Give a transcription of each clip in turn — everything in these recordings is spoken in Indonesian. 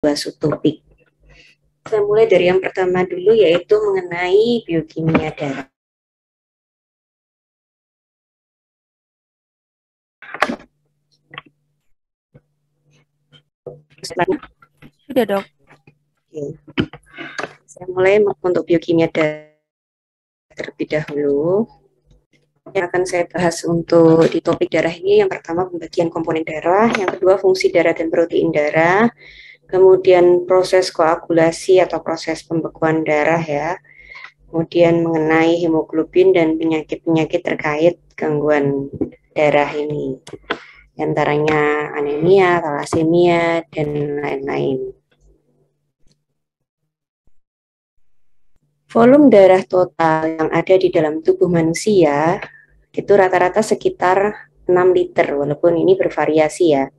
dua subtopik. Kita mulai dari yang pertama dulu, yaitu mengenai biokimia darah. Sudah, Dok. Oke. Saya mulai untuk biokimia darah terlebih dahulu. Yang akan saya bahas untuk di topik darah ini, yang pertama pembagian komponen darah, yang kedua fungsi darah dan protein darah, kemudian proses koagulasi atau proses pembekuan darah ya, kemudian mengenai hemoglobin dan penyakit-penyakit terkait gangguan darah ini, antaranya anemia, thalassemia, dan lain-lain. Volume darah total yang ada di dalam tubuh manusia itu rata-rata sekitar 6 liter, walaupun ini bervariasi ya.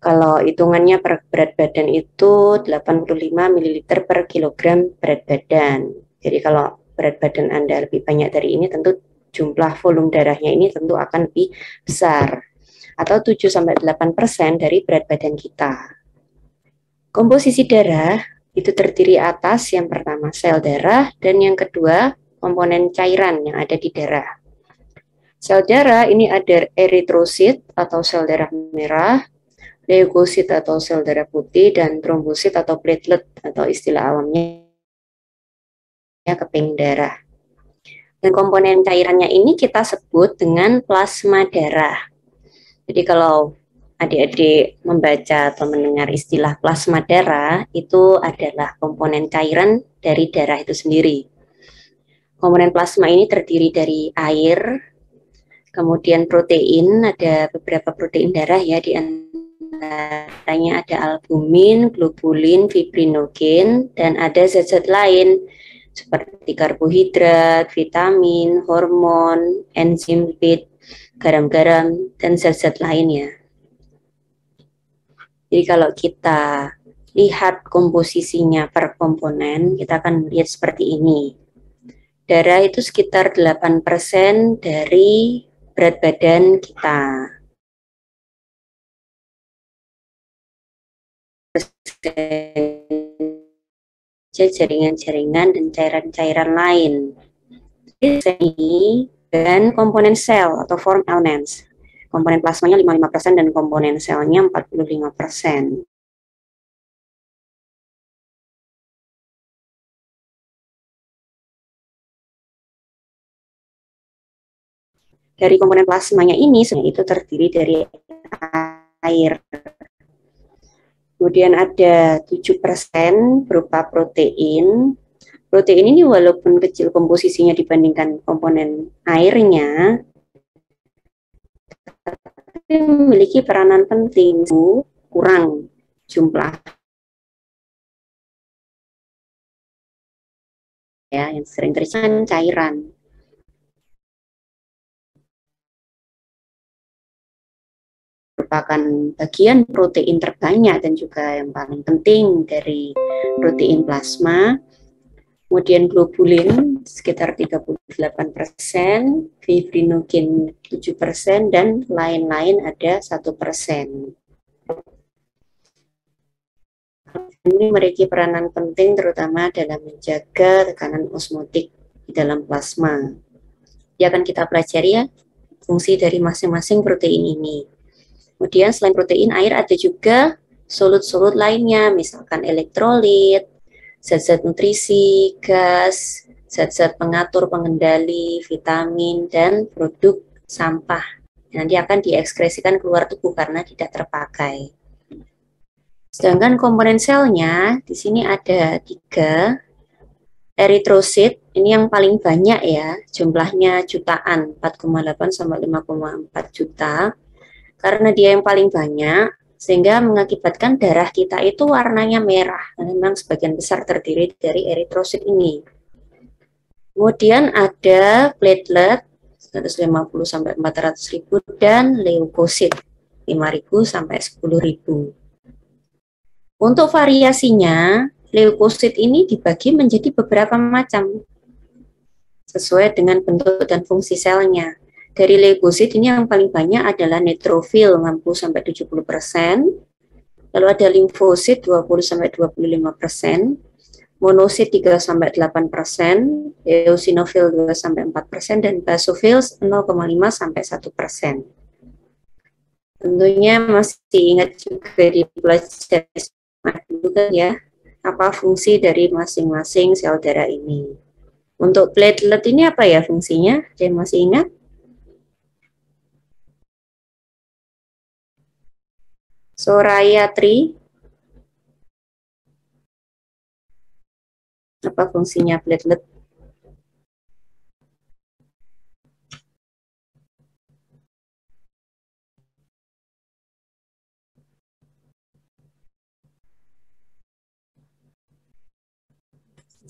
Kalau hitungannya per berat badan itu 85 ml per kilogram berat badan. Jadi kalau berat badan Anda lebih banyak dari ini, tentu jumlah volume darahnya ini tentu akan lebih besar, atau 7-8% dari berat badan kita. Komposisi darah itu terdiri atas yang pertama sel darah, dan yang kedua komponen cairan yang ada di darah. Sel darah ini ada eritrosit atau sel darah merah, leukosit atau sel darah putih, dan trombosit atau platelet atau istilah alamnya keping darah. Dan komponen cairannya ini kita sebut dengan plasma darah. Jadi kalau adik-adik membaca atau mendengar istilah plasma darah, itu adalah komponen cairan dari darah itu sendiri. Komponen plasma ini terdiri dari air, kemudian protein, ada beberapa protein darah ya, di antaranya ada albumin, globulin, fibrinogen, dan ada zat-zat lain seperti karbohidrat, vitamin, hormon, enzim lipid, garam-garam, dan zat-zat lainnya. Jadi kalau kita lihat komposisinya per komponen, kita akan melihat seperti ini. Darah itu sekitar 8% dari berat badan kita. Jaringan-jaringan dan cairan-cairan lain. Dan komponen sel atau form elements. Komponen plasmanya 55% dan komponen selnya 45%. Dari komponen plasmanya ini, itu terdiri dari air. Kemudian ada 7% berupa protein. Protein ini walaupun kecil komposisinya dibandingkan komponen airnya, tapi memiliki peranan penting, kurang jumlah ya, yang sering terjadi cairan. Merupakan bagian protein terbanyak dan juga yang paling penting dari protein plasma. Kemudian globulin sekitar 38%, fibrinogen 7%, dan lain-lain ada 1%. Ini memiliki peranan penting terutama dalam menjaga tekanan osmotik di dalam plasma. Ya, akan kita pelajari ya fungsi dari masing-masing protein ini. Kemudian selain protein, air ada juga solut-solut lainnya, misalkan elektrolit, zat-zat nutrisi, gas, zat-zat pengatur pengendali, vitamin, dan produk sampah. Nanti akan diekskresikan keluar tubuh karena tidak terpakai. Sedangkan komponen selnya, di sini ada 3. Eritrosit, ini yang paling banyak ya, jumlahnya jutaan, 4,8 sampai 5,4 juta. Karena dia yang paling banyak, sehingga mengakibatkan darah kita itu warnanya merah. Memang sebagian besar terdiri dari eritrosit ini. Kemudian ada platelet 150 sampai 400 ribu, dan leukosit 5.000 sampai 10.000. Untuk variasinya, leukosit ini dibagi menjadi beberapa macam sesuai dengan bentuk dan fungsi selnya. Dari leukosit ini yang paling banyak adalah neutrofil 60-70%, Lalu ada limfosit 20-25%, monosit 3-8%, eosinofil 2-4%, dan basofils 0,5-1%. Tentunya masih ingat juga di pelajaran dulu kan ya, apa fungsi dari masing-masing sel darah ini. Untuk platelet ini apa ya fungsinya? Ada yang masih ingat? Soraya Tri, apa fungsinya platelet?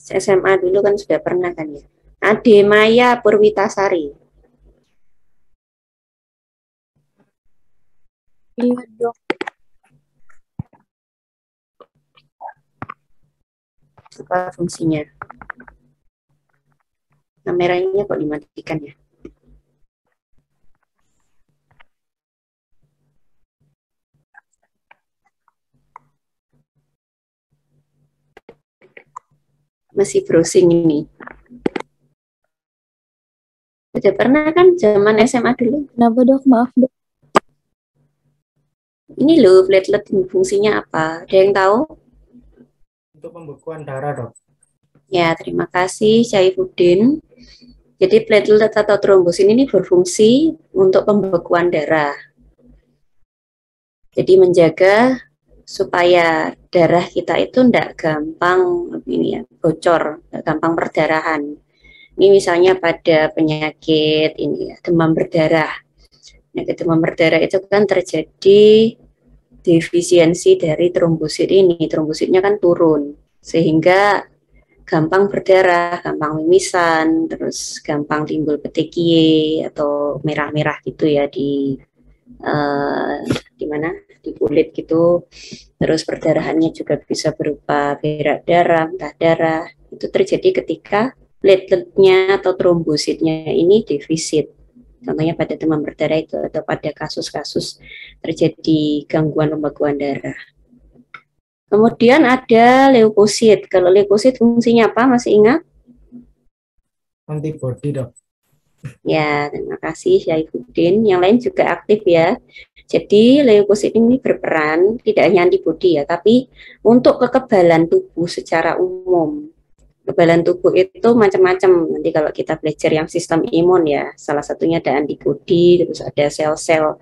SMA dulu kan sudah pernah kan ya. Ade Maya Purwitasari. Iya, Dok. Apa fungsinya? Kameranya kok dimatikan ya? Masih browsing ini. Sudah pernah kan zaman SMA dulu? Kenapa, Dok? Maaf, Dok. Ini loh platelet fungsinya apa? Ada yang tahu? Untuk pembekuan darah, Dok. Ya, terima kasih Syaifuddin. Jadi platelet atau trombosit ini berfungsi untuk pembekuan darah. Jadi menjaga supaya darah kita itu tidak gampang ini ya, bocor, tidak gampang perdarahan. Ini misalnya pada penyakit ini ya, demam berdarah. Penyakit demam berdarah itu kan terjadi defisiensi dari trombosit ini. Trombositnya kan turun sehingga gampang berdarah, gampang mimisan, terus gampang timbul petekie atau merah-merah gitu ya di mana di kulit gitu. Terus perdarahannya juga bisa berupa berak darah, muntah darah. Itu terjadi ketika plateletnya atau trombositnya ini defisit. Contohnya pada demam berdarah itu atau pada kasus-kasus terjadi gangguan pembekuan darah. Kemudian ada leukosit. Kalau leukosit fungsinya apa? Masih ingat? Antibody, Dok. Ya, terima kasih Syaifuddin. Yang lain juga aktif ya. Jadi leukosit ini berperan tidak hanya antibodi ya, tapi untuk kekebalan tubuh secara umum. Kekebalan tubuh itu macam-macam. Nanti kalau kita belajar yang sistem imun ya, salah satunya ada antibodi, terus ada sel-sel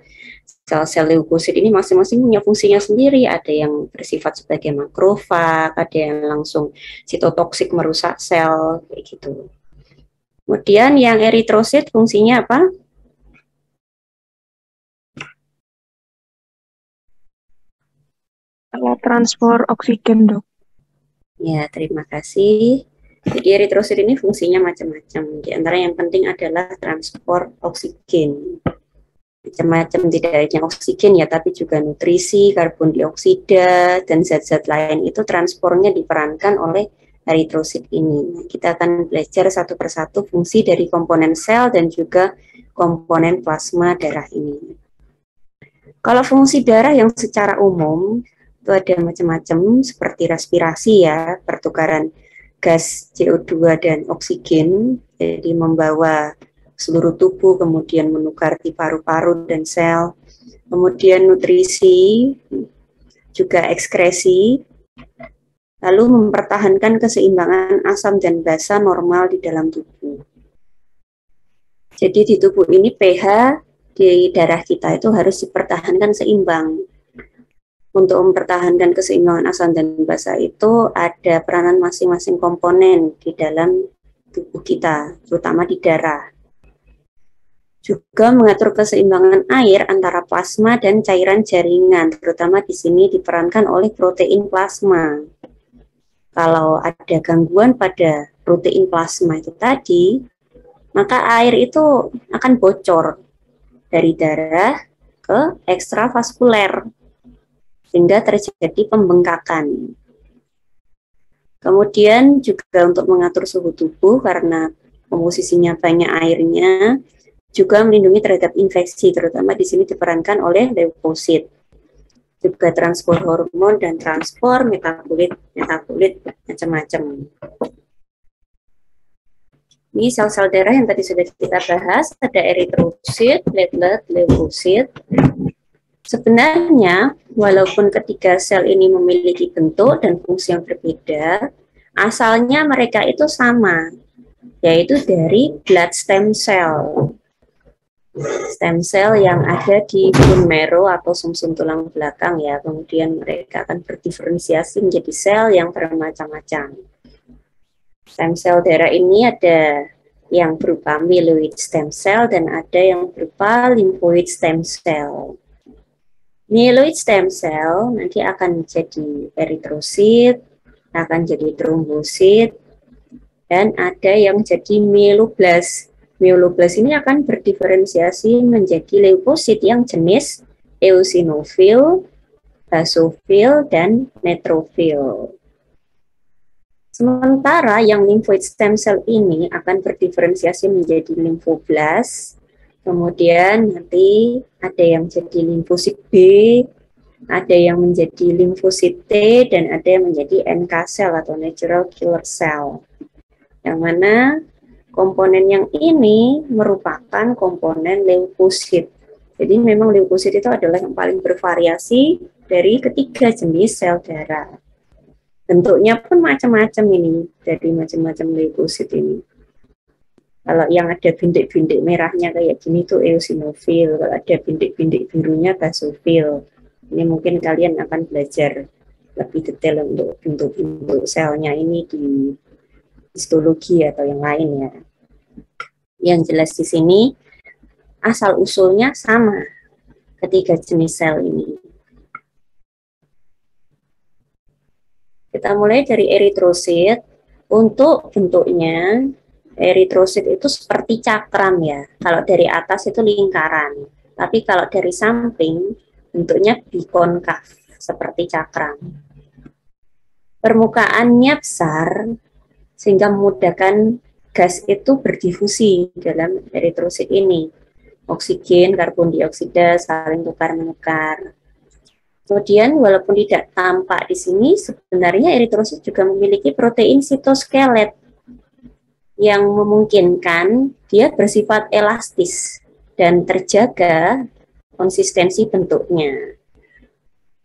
leukosit ini masing-masing punya fungsinya sendiri. Ada yang bersifat sebagai makrofag, ada yang langsung sitotoksik merusak sel, kayak gitu. Kemudian yang eritrosit fungsinya apa? Alat transport oksigen, Dok. Ya, terima kasih. Jadi eritrosit ini fungsinya macam-macam. Di antara yang penting adalah transport oksigen. Macam-macam, tidak hanya oksigen ya, tapi juga nutrisi, karbon dioksida, dan zat-zat lain itu transportnya diperankan oleh eritrosit ini. Nah, kita akan belajar satu persatu fungsi dari komponen sel dan juga komponen plasma darah ini. Kalau fungsi darah yang secara umum itu ada macam-macam seperti respirasi ya, pertukaran gas CO2 dan oksigen, jadi membawa seluruh tubuh, kemudian menukar di paru-paru dan sel, kemudian nutrisi, juga ekskresi, lalu mempertahankan keseimbangan asam dan basa normal di dalam tubuh. Jadi di tubuh ini pH di darah kita itu harus dipertahankan seimbang. Untuk mempertahankan keseimbangan asam dan basa itu ada peranan masing-masing komponen di dalam tubuh kita, terutama di darah. Juga mengatur keseimbangan air antara plasma dan cairan jaringan, terutama di sini diperankan oleh protein plasma. Kalau ada gangguan pada protein plasma itu tadi, maka air itu akan bocor dari darah ke ekstravaskuler, sehingga terjadi pembengkakan. Kemudian juga untuk mengatur suhu tubuh, karena komposisinya banyak airnya, juga melindungi terhadap infeksi, terutama di sini diperankan oleh leukosit. juga transport hormon dan transport metabolit macam-macam. Ini sel-sel darah yang tadi sudah kita bahas, ada eritrosit, platelet, leukosit. Sebenarnya, walaupun ketiga sel ini memiliki bentuk dan fungsi yang berbeda, asalnya mereka itu sama, yaitu dari blood stem cell. Stem cell yang ada di bone marrow atau sumsum tulang belakang ya, kemudian mereka akan berdiferensiasi menjadi sel yang bermacam-macam. Stem cell darah ini ada yang berupa myeloid stem cell dan ada yang berupa lymphoid stem cell. Myeloid stem cell nanti akan menjadi eritrosit, akan jadi trombosit, dan ada yang jadi myeloblast. Myeloblast ini akan berdiferensiasi menjadi leukosit yang jenis eosinofil, basofil, dan neutrofil. Sementara yang lymphoid stem cell ini akan berdiferensiasi menjadi lymphoblast, kemudian nanti ada yang jadi limfosit B, ada yang menjadi limfosit T, dan ada yang menjadi NK cell atau natural killer cell. Yang mana komponen yang ini merupakan komponen leukosit. Jadi memang leukosit itu adalah yang paling bervariasi dari ketiga jenis sel darah. Bentuknya pun macam-macam ini, dari macam-macam leukosit ini. Kalau yang ada bintik-bintik merahnya kayak gini tuh eosinofil, kalau ada bintik-bintik birunya basofil. Ini mungkin kalian akan belajar lebih detail untuk bentuk-bentuk selnya ini di histologi atau yang lain ya. Yang jelas di sini asal usulnya sama ketiga jenis sel ini. Kita mulai dari eritrosit. Untuk bentuknya, eritrosit itu seperti cakram ya. Kalau dari atas itu lingkaran. Tapi kalau dari samping, bentuknya bikonkav, seperti cakram. Permukaannya besar, sehingga memudahkan gas itu berdifusi dalam eritrosit ini. Oksigen, karbon dioksida saling tukar-menukar. Kemudian walaupun tidak tampak di sini, sebenarnya eritrosit juga memiliki protein sitoskelet yang memungkinkan dia bersifat elastis dan terjaga konsistensi bentuknya.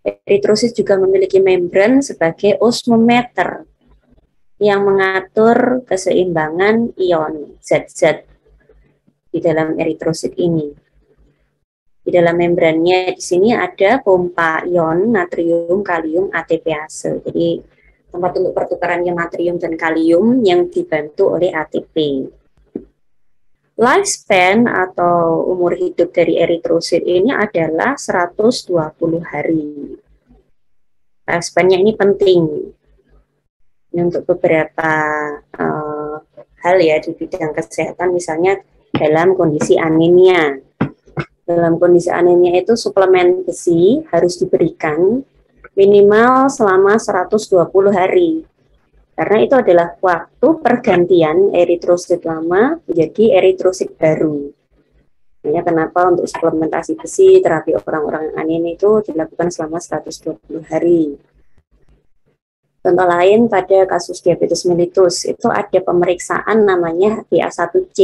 Eritrosit juga memiliki membran sebagai osmometer yang mengatur keseimbangan ion zat-zat di dalam eritrosit ini. Di dalam membrannya di sini ada pompa ion natrium, kalium, ATPase. Jadi tempat untuk pertukaran ion natrium dan kalium yang dibantu oleh ATP. Lifespan atau umur hidup dari eritrosit ini adalah 120 hari. Lifespan-nya ini penting. Ini untuk beberapa hal ya di bidang kesehatan, misalnya dalam kondisi anemia. Dalam kondisi anemia itu suplemen besi harus diberikan minimal selama 120 hari. Karena itu adalah waktu pergantian eritrosit lama menjadi eritrosit baru. Makanya kenapa untuk suplementasi besi, terapi orang-orang yang anemia itu dilakukan selama 120 hari. Contoh lain pada kasus diabetes mellitus, itu ada pemeriksaan namanya HbA1c.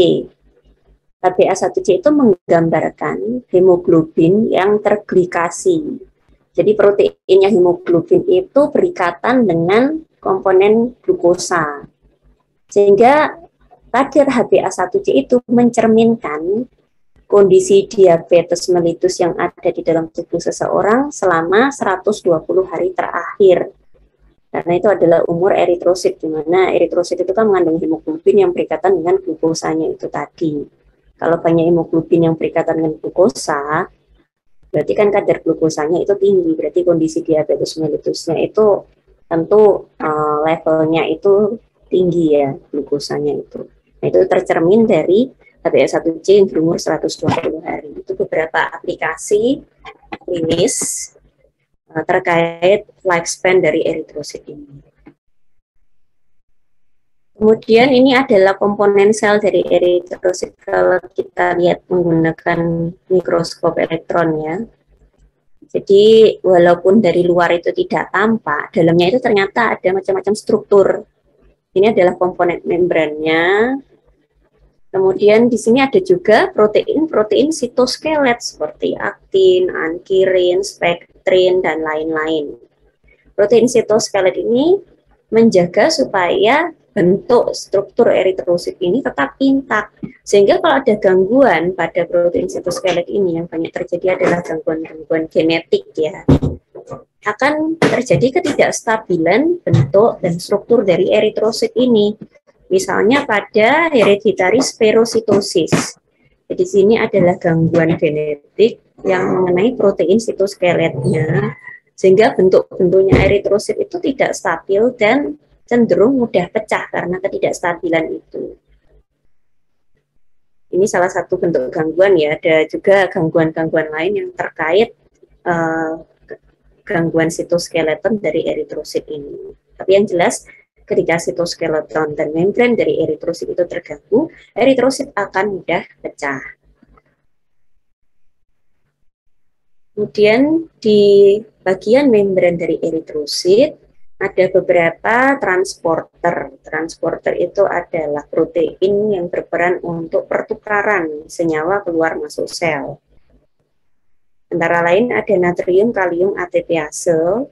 HbA1c itu menggambarkan hemoglobin yang terglikasi. Jadi proteinnya hemoglobin itu berikatan dengan komponen glukosa. Sehingga kadar HbA1c itu mencerminkan kondisi diabetes mellitus yang ada di dalam tubuh seseorang selama 120 hari terakhir. Karena itu adalah umur eritrosit, di mana eritrosit itu kan mengandung hemoglobin yang berikatan dengan glukosanya itu tadi. Kalau banyak hemoglobin yang berikatan dengan glukosa, berarti kan kadar glukosanya itu tinggi, berarti kondisi diabetes mellitusnya itu tentu levelnya itu tinggi ya, glukosanya itu. Nah, itu tercermin dari HbA1c yang berumur 120 hari. Itu beberapa aplikasi klinis terkait lifespan dari eritrosit ini. Kemudian ini adalah komponen sel dari eritrosit kalau kita lihat menggunakan mikroskop elektron ya. Jadi walaupun dari luar itu tidak tampak, dalamnya itu ternyata ada macam-macam struktur. Ini adalah komponen membrannya. Kemudian di sini ada juga protein-protein sitoskelet seperti aktin, ankirin, spektrin, dan lain-lain. Protein sitoskelet ini menjaga supaya bentuk struktur eritrosit ini tetap intak. Sehingga kalau ada gangguan pada protein sitoskelet ini, yang banyak terjadi adalah gangguan-gangguan genetik ya, akan terjadi ketidakstabilan bentuk dan struktur dari eritrosit ini. Misalnya pada hereditary spherositosis. Jadi sini adalah gangguan genetik yang mengenai protein sitoskeletnya, sehingga bentuk-bentuknya eritrosit itu tidak stabil dan cenderung mudah pecah karena ketidakstabilan itu. Ini salah satu bentuk gangguan ya. Ada juga gangguan-gangguan lain yang terkait gangguan sitoskeleton dari eritrosit ini. Tapi yang jelas, ketika sitoskeleton dan membran dari eritrosit itu terganggu, eritrosit akan mudah pecah. Kemudian di bagian membran dari eritrosit ada beberapa transporter. Transporter itu adalah protein yang berperan untuk pertukaran senyawa keluar masuk sel. Antara lain ada natrium, kalium, ATPase.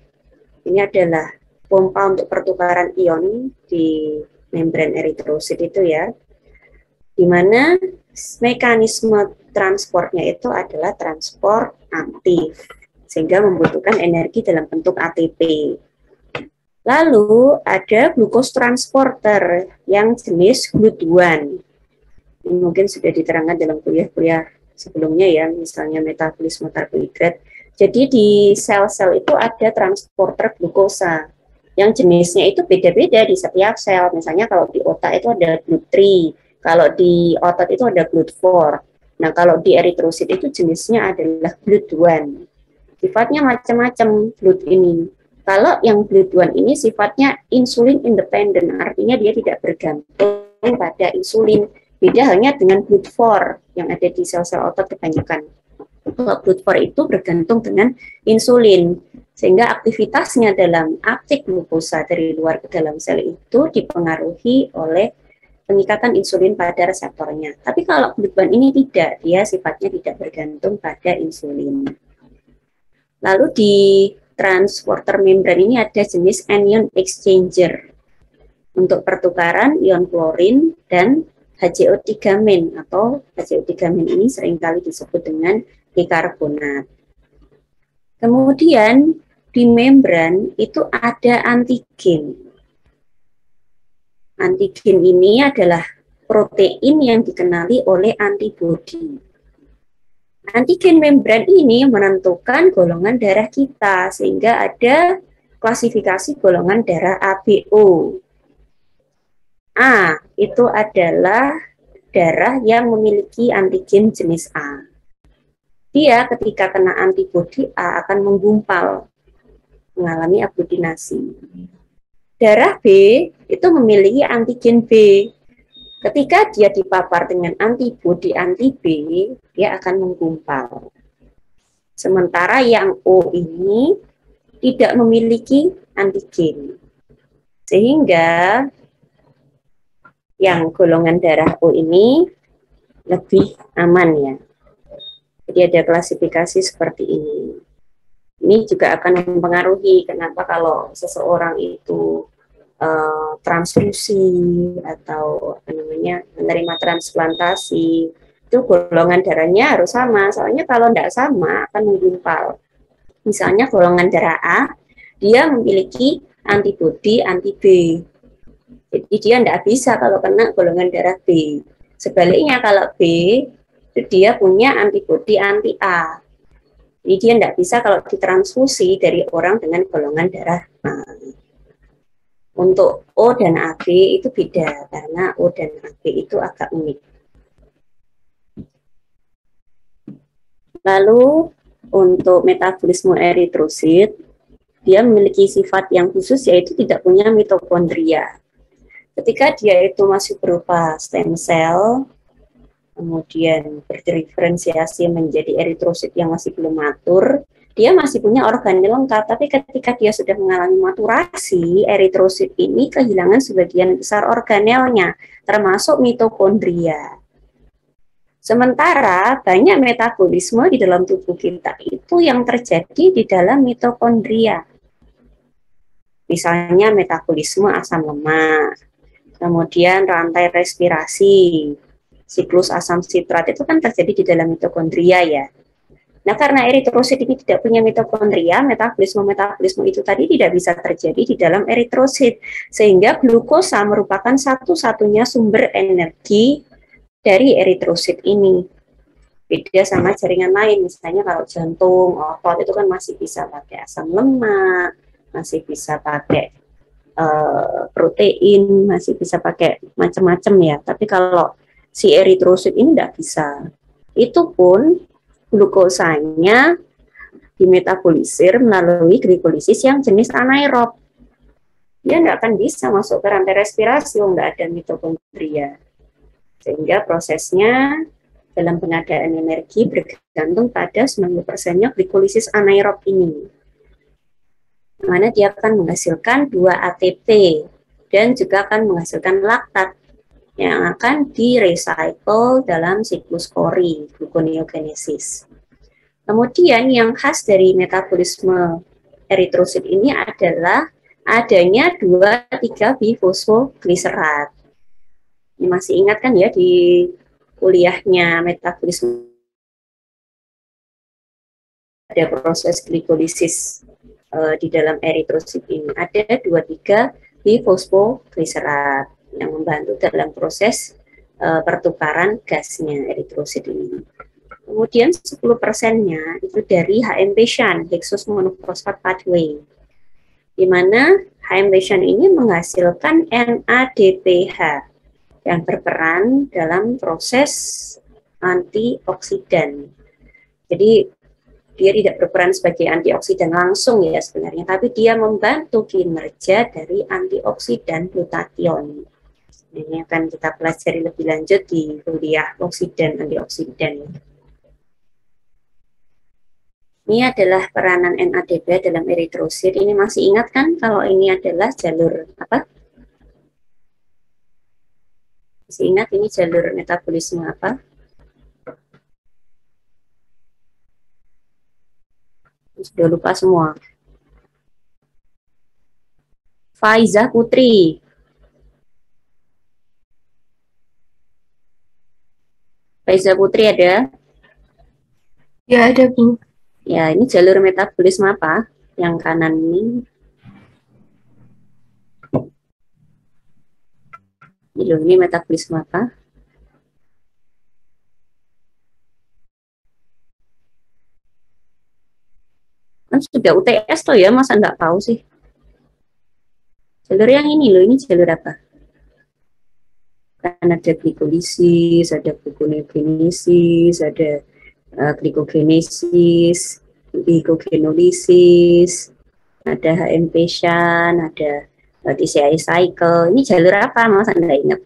Ini adalah pompa untuk pertukaran ion di membran eritrosit itu ya, di mana mekanisme transportnya itu adalah transport aktif, sehingga membutuhkan energi dalam bentuk ATP. Lalu ada glukos transporter yang jenis GLUT1. Ini mungkin sudah diterangkan dalam kuliah-kuliah sebelumnya ya, misalnya metabolisme karbohidrat. Jadi di sel-sel itu ada transporter glukosa yang jenisnya itu beda-beda di setiap sel. Misalnya kalau di otak itu ada GLUT3, kalau di otot itu ada GLUT4. Nah, kalau di eritrosit itu jenisnya adalah GLUT1. Sifatnya macam-macam GLUT ini. Kalau yang GLUT1 ini sifatnya insulin independen, artinya dia tidak bergantung pada insulin. Beda halnya dengan GLUT4 yang ada di sel-sel otot kebanyakan. Kalau GLUT4 itu bergantung dengan insulin, sehingga aktivitasnya dalam uptake glukosa dari luar ke dalam sel itu dipengaruhi oleh pengikatan insulin pada reseptornya. Tapi kalau GLUT1 ini tidak, dia sifatnya tidak bergantung pada insulin. Lalu di transporter membran ini ada jenis anion exchanger untuk pertukaran ion klorin dan HCO3-min, atau HCO3-min ini seringkali disebut dengan bikarbonat. Kemudian di membran itu ada antigen. Antigen ini adalah protein yang dikenali oleh antibodi. Antigen membran ini menentukan golongan darah kita, sehingga ada klasifikasi golongan darah ABO. A itu adalah darah yang memiliki antigen jenis A. Dia ketika kena antibodi A akan menggumpal, mengalami aglutinasi. Darah B itu memiliki antigen B. Ketika dia dipapar dengan antibodi anti-B, dia akan menggumpal. Sementara yang O ini tidak memiliki antigen. Sehingga yang golongan darah O ini lebih aman ya. Jadi ada klasifikasi seperti ini. Ini juga akan mempengaruhi kenapa kalau seseorang itu transfusi atau menerima transplantasi, itu golongan darahnya harus sama. Soalnya kalau tidak sama akan menggumpal. Misalnya golongan darah A, dia memiliki antibodi anti-B. Jadi dia tidak bisa kalau kena golongan darah B. Sebaliknya kalau B, itu dia punya antibodi anti-A. Jadi dia tidak bisa kalau ditransfusi dari orang dengan golongan darah A. Untuk O dan AB itu beda, karena O dan AB itu agak unik. Lalu untuk metabolisme eritrosit, dia memiliki sifat yang khusus, yaitu tidak punya mitokondria. Ketika dia itu masih berupa stem cell, kemudian berdiferensiasi menjadi eritrosit yang masih belum matur, dia masih punya organel lengkap, tapi ketika dia sudah mengalami maturasi, eritrosit ini kehilangan sebagian besar organelnya, termasuk mitokondria. Sementara banyak metabolisme di dalam tubuh kita itu yang terjadi di dalam mitokondria. Misalnya metabolisme asam lemak, kemudian rantai respirasi, siklus asam sitrat itu kan terjadi di dalam mitokondria ya. Nah, karena eritrosit ini tidak punya mitokondria, metabolisme itu tadi tidak bisa terjadi di dalam eritrosit, sehingga glukosa merupakan satu-satunya sumber energi dari eritrosit ini. Beda sama jaringan lain, misalnya kalau jantung, otot itu kan masih bisa pakai asam lemak, masih bisa pakai protein, masih bisa pakai macam-macam ya. Tapi kalau si eritrosit ini tidak bisa. Itu pun glukosanya dimetabolisir melalui glikolisis yang jenis anaerob. Dia tidak akan bisa masuk ke rantai respirasi, nggak ada mitokondria. Sehingga prosesnya dalam pengadaan energi bergantung pada 90%-nya glikolisis anaerob ini. Mana dia akan menghasilkan 2 ATP dan juga akan menghasilkan laktat yang akan di-recycle dalam siklus Cori, gluconeogenesis. Kemudian yang khas dari metabolisme eritrosit ini adalah adanya 2,3-bifosfogliserat. Ini masih ingat kan ya di kuliahnya metabolisme ada proses glikolisis di dalam eritrosit ini. Ada 2,3-bifosfogliserat yang membantu dalam proses pertukaran gasnya eritrosit ini. Kemudian 10%-nya itu dari HMP shunt, hexose monofosfat pathway, di mana HMP shunt ini menghasilkan NADPH yang berperan dalam proses antioksidan. Jadi dia tidak berperan sebagai antioksidan langsung ya sebenarnya, tapi dia membantu kinerja dari antioksidan glutathione. Ini akan kita pelajari lebih lanjut di kuliah oksidan antioksidan. Ini adalah peranan NADPH dalam eritrosit. Ini masih ingat kan kalau ini adalah jalur apa? Masih ingat ini jalur metabolisme apa? Sudah lupa semua. Faizah Putri. Faizah Putri ada? Ya, ada, Bu. Ya, ini jalur metabolisme apa? Yang kanan ini. Ini metabolisme apa? Kan sudah UTS toh ya, masa nggak tahu sih? Jalur yang ini loh, ini jalur apa? Kan ada glikolisis, ada gluconeogenesis, ada glikogenesis, glikogenolisis, ada HMP shunt, ada TCI cycle. Ini jalur apa? Masa nggak ingat?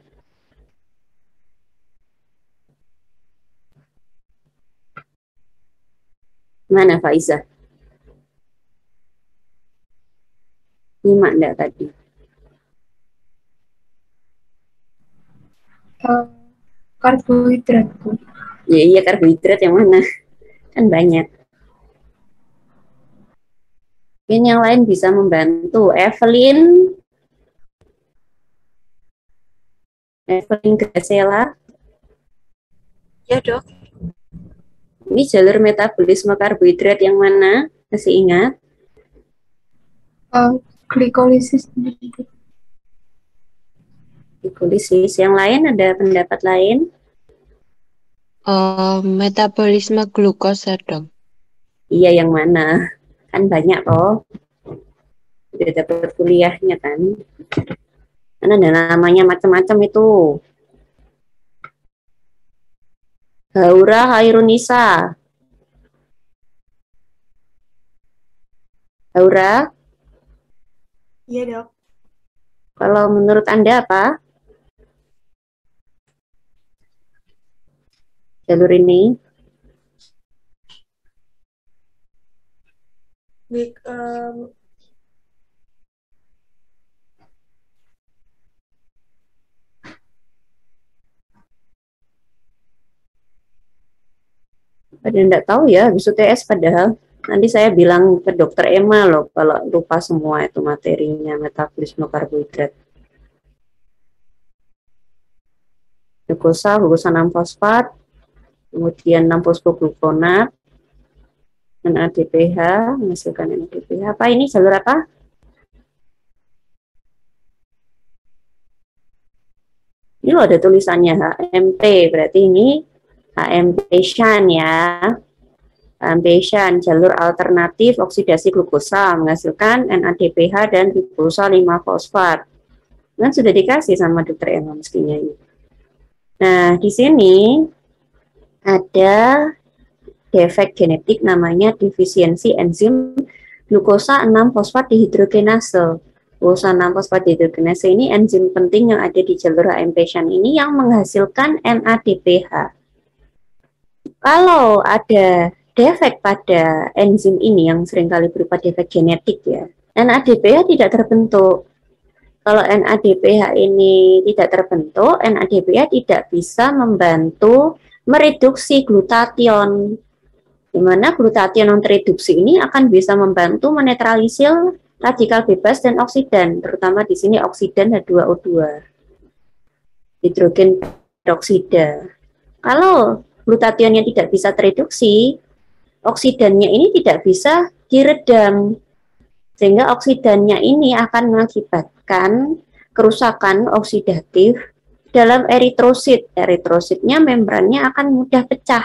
Mana Faizah? Nyimak enggak tadi? Karbohidrat, Bu. Ya iya, karbohidrat yang mana? Kan banyak. Mungkin yang lain bisa membantu. Evelyn Graciela. Ya, Dok. Ini jalur metabolisme karbohidrat yang mana? Masih ingat? Glikolisis. Glikolisis. Yang lain ada pendapat lain? Metabolisme glukosa, Dok. Iya, yang mana? Kan banyak loh. Udah dapat kuliahnya kan. Karena ada namanya macam-macam itu. Haura Hairunisa. Haura? Iya, Dok. Kalau menurut Anda apa? Jalur ini? Big, Pada enggak tahu ya, habis UTS padahal. Nanti saya bilang ke dokter Emma loh, kalau lupa semua itu materinya, metabolisme karbohidrat. Glukosa 6 fosfat, kemudian 6 fosfoglukonat, NADPH, menghasilkan NADPH. Apa ini jalur apa? Ini loh ada tulisannya HMP, berarti ini HMP-shan ya. HMP-shan, jalur alternatif oksidasi glukosa, menghasilkan NADPH dan glukosa 5 fosfat. Kan sudah dikasih sama dokter Emma mestinya ini. Nah, di sini ada defek genetik namanya defisiensi enzim glukosa 6 fosfat dihidrogenase. Glukosa 6 fosfat dihidrogenase ini enzim penting yang ada di jalur HMP-shan ini yang menghasilkan NADPH. Kalau ada defek pada enzim ini yang seringkali berupa defek genetik ya, NADPH tidak terbentuk. Kalau NADPH ini tidak terbentuk, NADPH tidak bisa membantu mereduksi glutation. Di mana glutation non tereduksi ini akan bisa membantu menetralisir radikal bebas dan oksidan, terutama di sini oksidan H2O2, hidrogen peroksida. Kalau glutationnya tidak bisa tereduksi, oksidannya ini tidak bisa diredam, sehingga oksidannya ini akan mengakibatkan kerusakan oksidatif dalam eritrosit. Eritrositnya membrannya akan mudah pecah,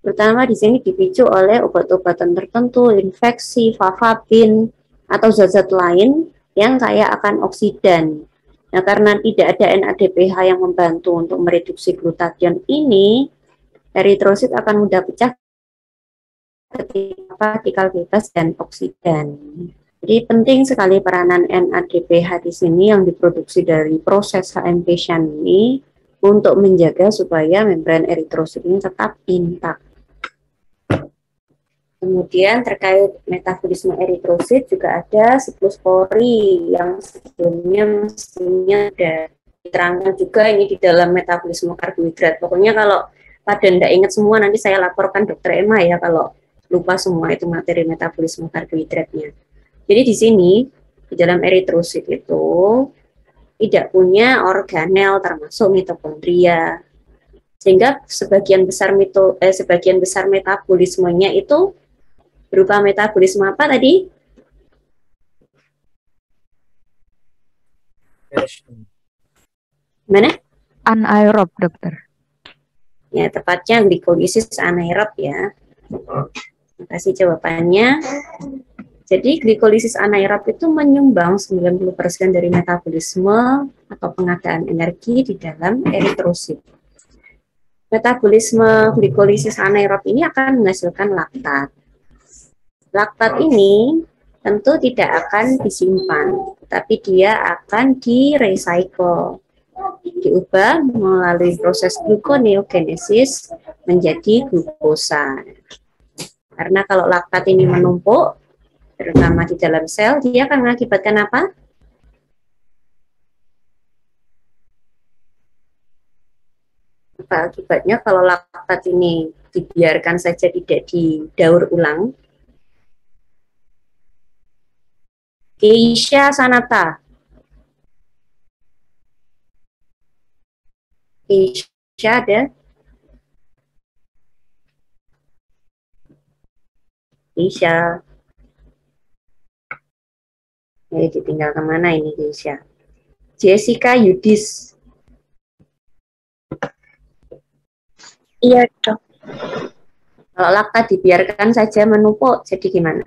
terutama di sini dipicu oleh obat-obatan tertentu, infeksi, fafabin, atau zat-zat lain yang kaya akan oksidan. Nah, karena tidak ada NADPH yang membantu untuk mereduksi glutation ini, eritrosit akan mudah pecah ketika radikal bebas dan oksidan. Jadi penting sekali peranan NADPH di sini yang diproduksi dari proses HMP-shan ini untuk menjaga supaya membran eritrosit ini tetap intak. Kemudian terkait metabolisme eritrosit juga ada siklus pori yang sebelumnya mestinya ada diterangkan juga ini di dalam metabolisme karbohidrat. Pokoknya kalau pada tidak ingat semua nanti saya laporkan dokter Emma ya kalau lupa semua itu materi metabolisme karbohidratnya. Jadi di sini di dalam eritrosit itu tidak punya organel termasuk mitokondria, sehingga sebagian besar metabolismenya itu berupa metabolisme apa tadi? Mana? Anaerob, dokter. Ya, tepatnya glikolisis anaerob ya. Terima kasih jawabannya. Jadi glikolisis anaerob itu menyumbang 90% dari metabolisme atau pengadaan energi di dalam eritrosit. Metabolisme glikolisis anaerob ini akan menghasilkan laktat. Laktat ini tentu tidak akan disimpan, tapi dia akan di-recycle, diubah melalui proses gluconeogenesis menjadi glukosa. Karena kalau laktat ini menumpuk, terutama di dalam sel, dia akan mengakibatkan apa? Apa akibatnya kalau laktat ini dibiarkan saja tidak didaur ulang? Keisha Sanata. Keisha ada? Keisha. Ditinggal kemana ini Keisha? Jessica Yudis. Iya, Dok. Kalau laktat dibiarkan saja menumpuk, jadi gimana?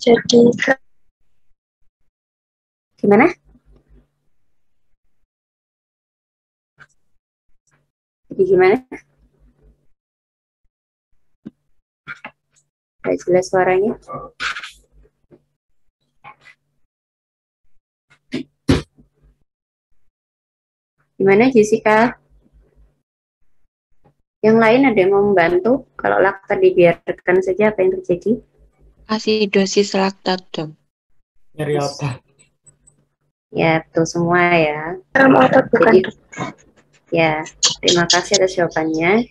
Jadi Gimana? Jadi gimana? Tidak jelas suaranya. Gimana Jessica? Yang lain ada yang mau membantu? Kalau laktat dibiarkan saja, apa yang terjadi? Asidosis laktat, dok. Nyeri otot. Ya, itu semua ya. Otot bukan, Jadi, dok. ya, terima kasih atas jawabannya.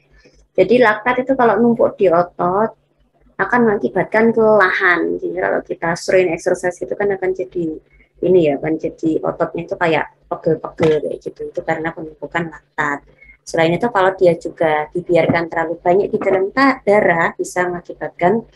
Jadi laktat itu kalau numpuk di otot akan mengakibatkan kelelahan. Jadi kalau kita sering exercise itu kan akan jadi ini ya, akan jadi ototnya itu kayak pegel-pegel kayak gitu. Itu karena penumpukan laktat. Selain itu kalau dia juga dibiarkan terlalu banyak di dalam darah bisa mengakibatkan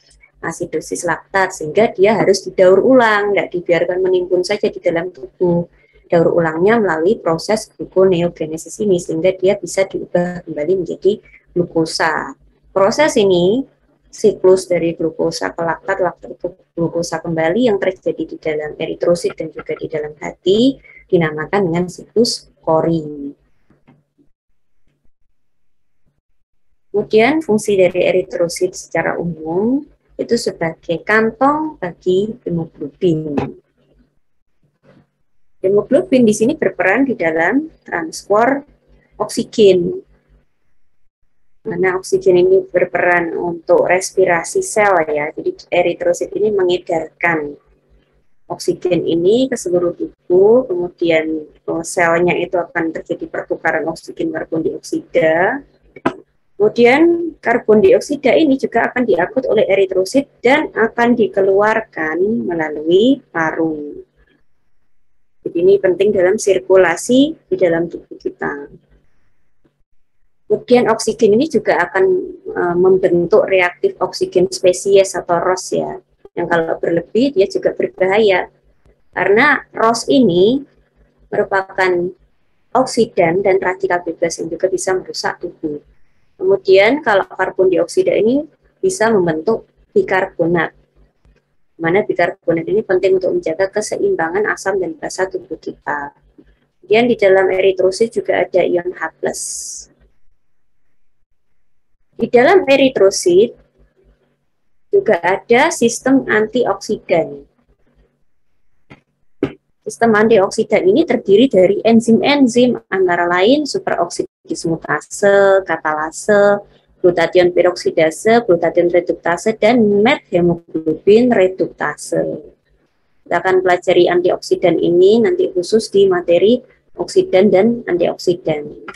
asidosis laktat sehingga dia harus didaur ulang, nggak dibiarkan menimbun saja di dalam tubuh. Daur ulangnya melalui proses gluconeogenesis ini sehingga dia bisa diubah kembali menjadi glukosa. Proses ini siklus dari glukosa ke laktat, laktat ke glukosa kembali yang terjadi di dalam eritrosit dan juga di dalam hati dinamakan dengan siklus Cori. Kemudian fungsi dari eritrosit secara umum itu sebagai kantong bagi hemoglobin. Hemoglobin di sini berperan di dalam transport oksigen. Mana oksigen ini berperan untuk respirasi sel ya. Jadi eritrosit ini mengedarkan oksigen ini ke seluruh tubuh, kemudian selnya itu akan terjadi pertukaran oksigen karbon dioksida. Kemudian karbon dioksida ini juga akan diangkut oleh eritrosit dan akan dikeluarkan melalui paru. Jadi ini penting dalam sirkulasi di dalam tubuh kita. Kemudian oksigen ini juga akan membentuk reaktif oksigen spesies atau ROS ya. Yang kalau berlebih dia juga berbahaya. Karena ROS ini merupakan oksidan dan radikal bebas yang juga bisa merusak tubuh. Kemudian kalau karbon dioksida ini bisa membentuk bikarbonat. Mana bikarbonat ini penting untuk menjaga keseimbangan asam dan basa tubuh kita. Kemudian di dalam eritrosit juga ada ion H+. Di dalam eritrosit juga ada sistem antioksidan. Sistem antioksidan ini terdiri dari enzim-enzim antara lain superoksidase mutase, katalase, glutathione peroksidase, glutathione reduktase, dan methemoglobin reduktase. Kita akan pelajari antioksidan ini nanti khusus di materi oksidan dan antioksidan.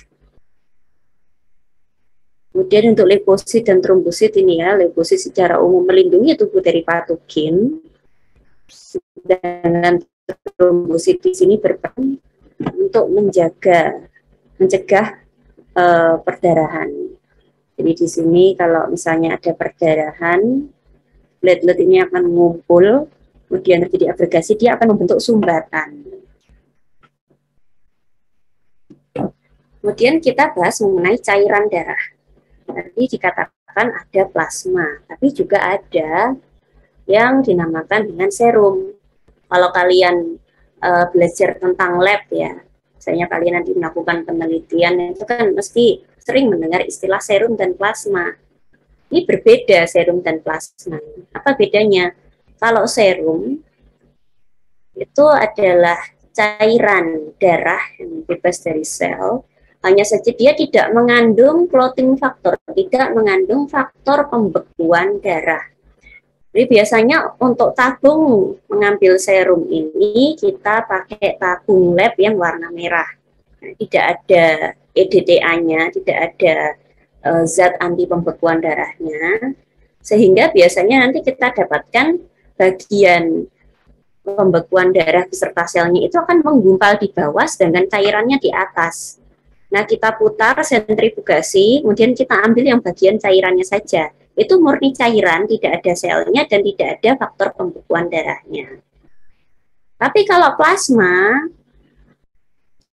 Kemudian untuk leukosit dan trombosit ini ya, leukosit secara umum melindungi tubuh dari patogen, sedangkan trombosit di sini berperan untuk mencegah perdarahan. Jadi di sini kalau misalnya ada perdarahan, platelet ini akan mengumpul, kemudian terjadi agregasi, dia akan membentuk sumbatan. Kemudian kita bahas mengenai cairan darah. Tadi dikatakan ada plasma, tapi juga ada yang dinamakan dengan serum. Kalau kalian belajar tentang lab ya, misalnya kalian nanti melakukan penelitian, itu kan mesti sering mendengar istilah serum dan plasma. Ini berbeda serum dan plasma. Apa bedanya? Kalau serum itu adalah cairan darah yang bebas dari sel, hanya saja dia tidak mengandung clotting factor, tidak mengandung faktor pembekuan darah. Jadi biasanya untuk tabung mengambil serum ini kita pakai tabung lab yang warna merah. Nah, tidak ada EDTA-nya, tidak ada zat anti pembekuan darahnya, sehingga biasanya nanti kita dapatkan bagian pembekuan darah beserta selnya itu akan menggumpal di bawah sedangkan cairannya di atas. Nah, kita putar sentrifugasi, kemudian kita ambil yang bagian cairannya saja. Itu murni cairan, tidak ada selnya dan tidak ada faktor pembekuan darahnya. Tapi kalau plasma,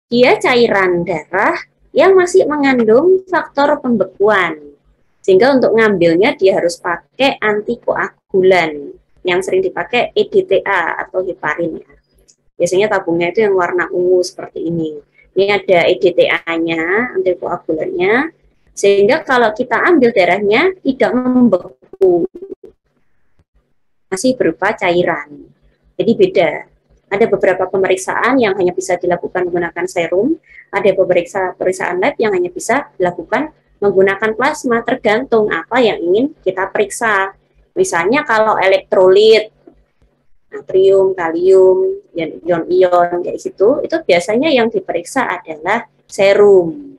dia cairan darah yang masih mengandung faktor pembekuan. Sehingga untuk ngambilnya dia harus pakai antikoagulan, yang sering dipakai EDTA atau heparin. Biasanya tabungnya itu yang warna ungu seperti ini. Ini ada EDTA-nya, antikoagulannya, sehingga kalau kita ambil darahnya tidak membeku, masih berupa cairan. Jadi beda. Ada beberapa pemeriksaan yang hanya bisa dilakukan menggunakan serum, ada pemeriksaan lab yang hanya bisa dilakukan menggunakan plasma, tergantung apa yang ingin kita periksa. Misalnya kalau elektrolit, natrium, kalium, ion-ion kayak gitu, itu biasanya yang diperiksa adalah serum.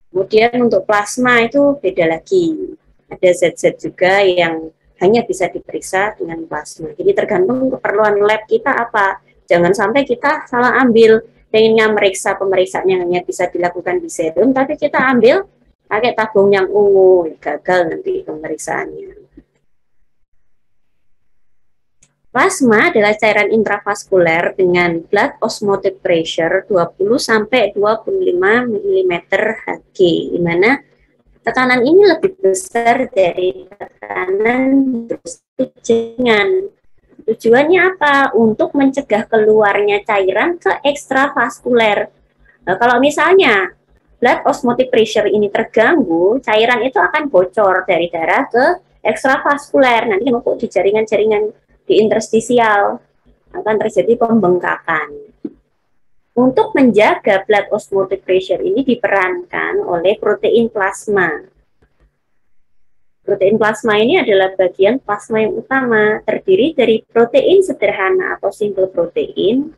Kemudian untuk plasma itu beda lagi. Ada zat-zat juga yang hanya bisa diperiksa dengan plasma. Jadi tergantung keperluan lab kita apa. Jangan sampai kita salah ambil, pengennya meriksa pemeriksaan yang hanya bisa dilakukan di serum, tapi kita ambil pakai tabung yang ungu, gagal nanti pemeriksaannya. Plasma adalah cairan intravaskuler dengan blood osmotic pressure 20 sampai 25 mm Hg, di mana tekanan ini lebih besar dari tekanan jaringan. Tujuannya apa? Untuk mencegah keluarnya cairan ke ekstravaskuler. Nah, kalau misalnya blood osmotic pressure ini terganggu, cairan itu akan bocor dari darah ke ekstravaskuler. Nanti menumpuk di jaringan-jaringan di interstisial, akan terjadi pembengkakan. Untuk menjaga blood osmotic pressure ini diperankan oleh protein plasma. Protein plasma ini adalah bagian plasma yang utama, terdiri dari protein sederhana atau simple protein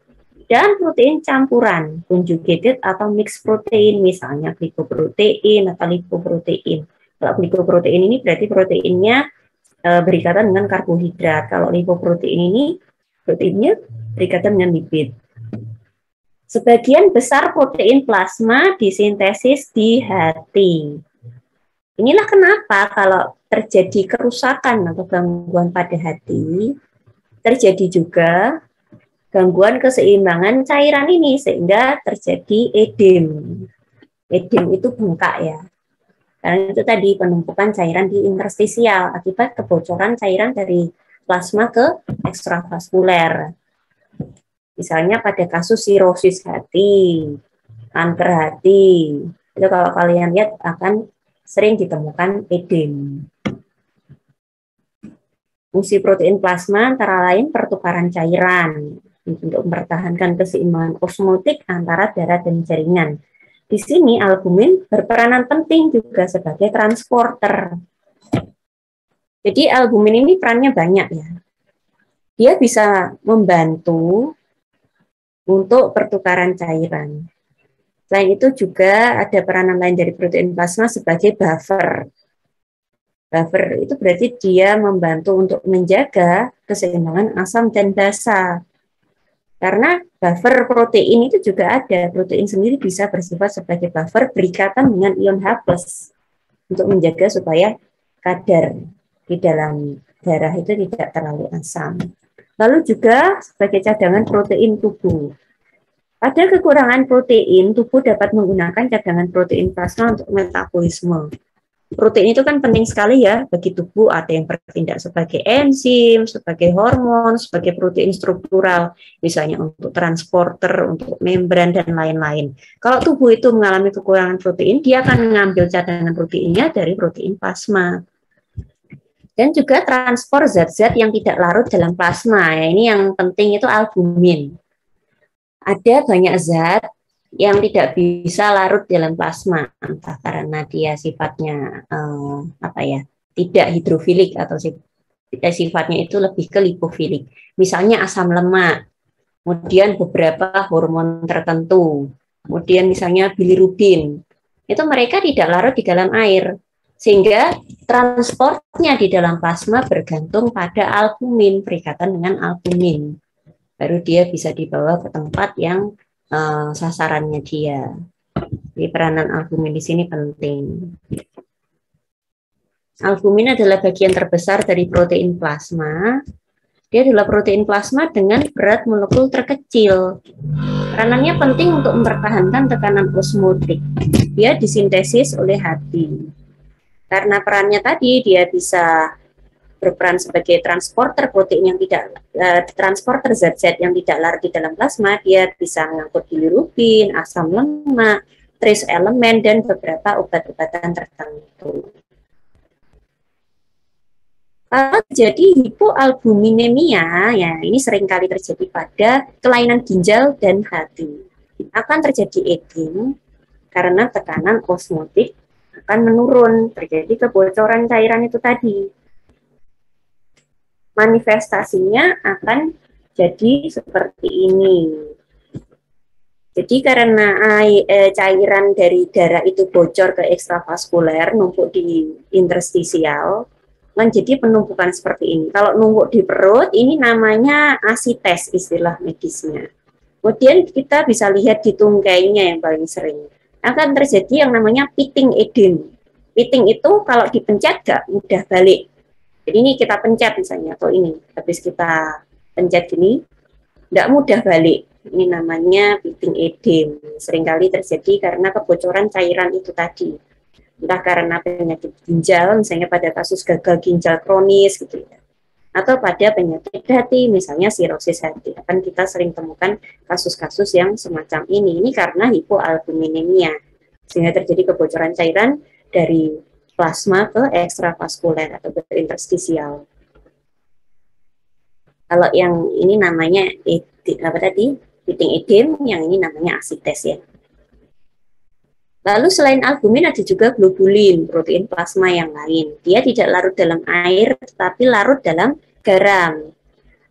dan protein campuran, conjugated atau mixed protein, misalnya glicoprotein atau lipoprotein. Kalau glicoprotein ini berarti proteinnya berikatan dengan karbohidrat. Kalau lipoprotein ini proteinnya berikatan dengan lipid. Sebagian besar protein plasma disintesis di hati. Inilah kenapa kalau terjadi kerusakan atau gangguan pada hati, terjadi juga gangguan keseimbangan cairan ini sehingga terjadi edem. Edem itu bengkak ya. Karena itu tadi penumpukan cairan di interstisial akibat kebocoran cairan dari plasma ke ekstravaskuler. Misalnya pada kasus sirosis hati, kanker hati, itu kalau kalian lihat akan sering ditemukan edem. Fungsi protein plasma antara lain pertukaran cairan untuk mempertahankan keseimbangan osmotik antara darah dan jaringan. Di sini albumin berperanan penting juga sebagai transporter. Jadi albumin ini perannya banyak ya. Dia bisa membantu untuk pertukaran cairan. Selain itu juga ada peranan lain dari protein plasma sebagai buffer. Buffer itu berarti dia membantu untuk menjaga keseimbangan asam dan basa. Karena buffer protein itu juga ada, protein sendiri bisa bersifat sebagai buffer berikatan dengan ion H+ untuk menjaga supaya kadar di dalam darah itu tidak terlalu asam. Lalu juga sebagai cadangan protein tubuh. Pada kekurangan protein, tubuh dapat menggunakan cadangan protein plasma untuk metabolisme. Protein itu kan penting sekali ya bagi tubuh, ada yang bertindak sebagai enzim, sebagai hormon, sebagai protein struktural, misalnya untuk transporter, untuk membran, dan lain-lain. Kalau tubuh itu mengalami kekurangan protein, dia akan mengambil cadangan proteinnya dari protein plasma. Dan juga transport zat-zat yang tidak larut dalam plasma, ya, ini yang penting itu albumin. Ada banyak zat yang tidak bisa larut dalam plasma, entah karena dia sifatnya tidak hidrofilik atau sifatnya itu lebih ke lipofilik. Misalnya asam lemak, kemudian beberapa hormon tertentu, kemudian misalnya bilirubin, itu mereka tidak larut di dalam air, sehingga transportnya di dalam plasma bergantung pada albumin, perikatan dengan albumin. Baru dia bisa dibawa ke tempat yang sasarannya dia. Jadi peranan albumin di sini penting. Albumin adalah bagian terbesar dari protein plasma. Dia adalah protein plasma dengan berat molekul terkecil. Peranannya penting untuk mempertahankan tekanan osmotik. Dia disintesis oleh hati. Karena perannya tadi, dia bisa berperan sebagai transporter protein yang tidak transporter zat-zat yang tidak larut di dalam plasma. Dia bisa mengangkut bilirubin, asam lemak, trace elemen, dan beberapa obat-obatan tertentu. Kalau terjadi hipoalbuminemia, ya ini seringkali terjadi pada kelainan ginjal dan hati. Akan terjadi edem karena tekanan osmotik akan menurun, terjadi kebocoran cairan itu tadi. manifestasinya akan jadi seperti ini. Jadi karena cairan dari darah itu bocor ke ekstravaskuler, numpuk di interstisial, menjadi penumpukan seperti ini. Kalau numpuk di perut, ini namanya asites istilah medisnya. Kemudian kita bisa lihat di tungkainya yang paling sering. Akan terjadi yang namanya pitting edema. Pitting itu kalau dipencet gak mudah balik. Jadi ini kita pencet misalnya, atau ini, habis kita pencet gini, nggak mudah balik. Ini namanya pitting edema. Seringkali terjadi karena kebocoran cairan itu tadi. Entah karena penyakit ginjal, misalnya pada kasus gagal ginjal kronis gitu ya. Atau pada penyakit hati, misalnya sirosis hati. Akan kita sering temukan kasus-kasus yang semacam ini. Ini karena hipoalbuminemia. Sehingga terjadi kebocoran cairan dari plasma ke ekstravaskuler atau ke interstisial. Kalau yang ini namanya apa tadi? Pitting edema, yang ini namanya asites ya. Lalu selain albumin ada juga globulin, protein plasma yang lain. Dia tidak larut dalam air, tetapi larut dalam garam.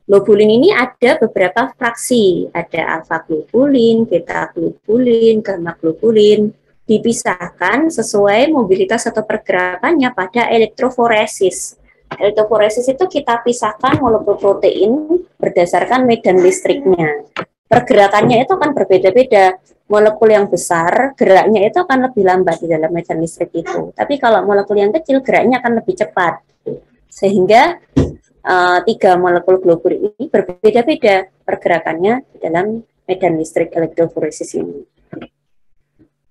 Globulin ini ada beberapa fraksi, ada alfa globulin, beta globulin, gamma globulin. Dipisahkan sesuai mobilitas atau pergerakannya pada elektroforesis. Elektroforesis itu kita pisahkan molekul protein berdasarkan medan listriknya. Pergerakannya itu akan berbeda-beda. Molekul yang besar, geraknya itu akan lebih lambat di dalam medan listrik itu. Tapi kalau molekul yang kecil, geraknya akan lebih cepat. Sehingga 3 molekul globulin ini berbeda-beda pergerakannya di dalam medan listrik elektroforesis ini.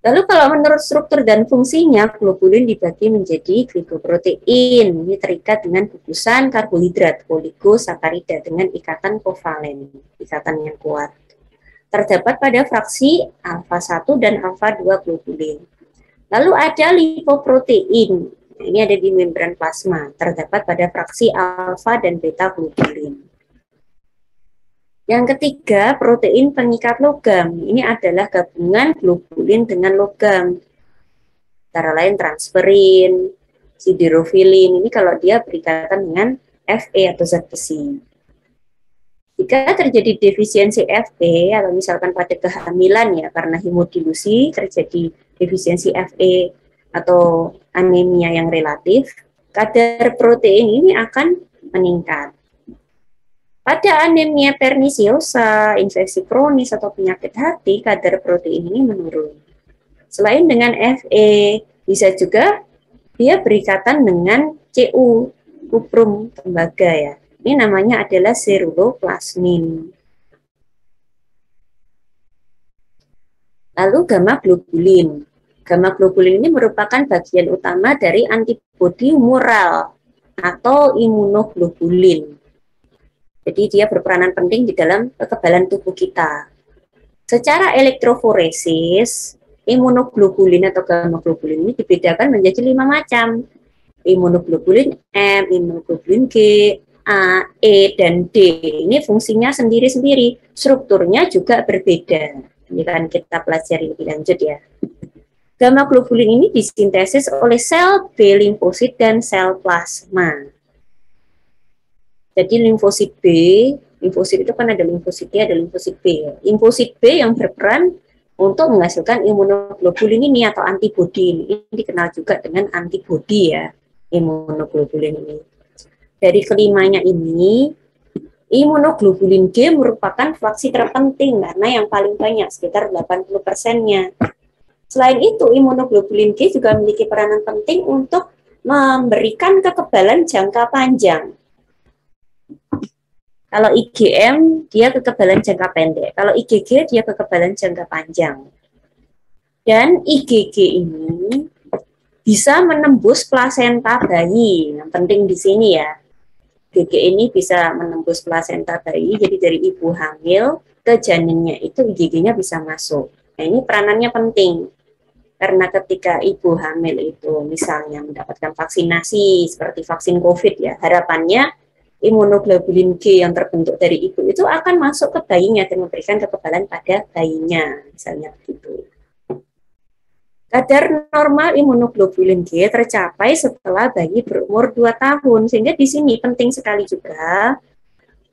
Lalu kalau menurut struktur dan fungsinya, globulin dibagi menjadi glicoprotein. Ini terikat dengan gugusan karbohidrat, oligosakarida dengan ikatan kovalen, ikatan yang kuat. Terdapat pada fraksi alfa 1 dan alfa 2 globulin. Lalu ada lipoprotein. Ini ada di membran plasma. Terdapat pada fraksi alfa dan beta globulin. Yang ketiga, protein pengikat logam. Ini adalah gabungan globulin dengan logam. Antara lain transferin, siderofilin. Ini kalau dia berikatan dengan Fe atau zat besi. Jika terjadi defisiensi Fe, atau misalkan pada kehamilan ya, karena hemodilusi terjadi defisiensi Fe atau anemia yang relatif, kadar protein ini akan meningkat. Pada anemia pernisiosa, infeksi kronis, atau penyakit hati, kadar protein ini menurun. Selain dengan Fe, bisa juga dia berikatan dengan Cu, kuprum tembaga ya. Ini namanya adalah ceruloplasmin. Lalu gamma globulin. Gamma globulin ini merupakan bagian utama dari antibodi mural atau imunoglobulin. Jadi dia berperanan penting di dalam kekebalan tubuh kita. Secara elektroforesis, imunoglobulin atau gamma globulin ini dibedakan menjadi 5 macam. Imunoglobulin M, imunoglobulin G, A, E, dan D. Ini fungsinya sendiri-sendiri. Strukturnya juga berbeda. Ini kan kita pelajari lebih lanjut ya. Gamma globulin ini disintesis oleh sel B limfosit dan sel plasma. Jadi limfosit B, limfosit itu kan ada limfosit D, ada limfosit B. Limfosit B yang berperan untuk menghasilkan imunoglobulin ini atau antibodi. Ini dikenal juga dengan antibodi ya, imunoglobulin ini. Dari kelimanya ini, imunoglobulin G merupakan fraksi terpenting karena yang paling banyak, sekitar 80%-nya. Selain itu, imunoglobulin G juga memiliki peranan penting untuk memberikan kekebalan jangka panjang. Kalau IgM, dia kekebalan jangka pendek. Kalau IgG, dia kekebalan jangka panjang. Dan IgG ini bisa menembus plasenta bayi. Yang penting di sini ya. IgG ini bisa menembus plasenta bayi, jadi dari ibu hamil ke janinnya itu IgG-nya bisa masuk. Nah, ini peranannya penting. Karena ketika ibu hamil itu misalnya mendapatkan vaksinasi seperti vaksin COVID ya, harapannya imunoglobulin G yang terbentuk dari ibu itu akan masuk ke bayinya dan memberikan kekebalan pada bayinya, misalnya begitu. Kadar normal imunoglobulin G tercapai setelah bayi berumur 2 tahun. Sehingga di sini penting sekali juga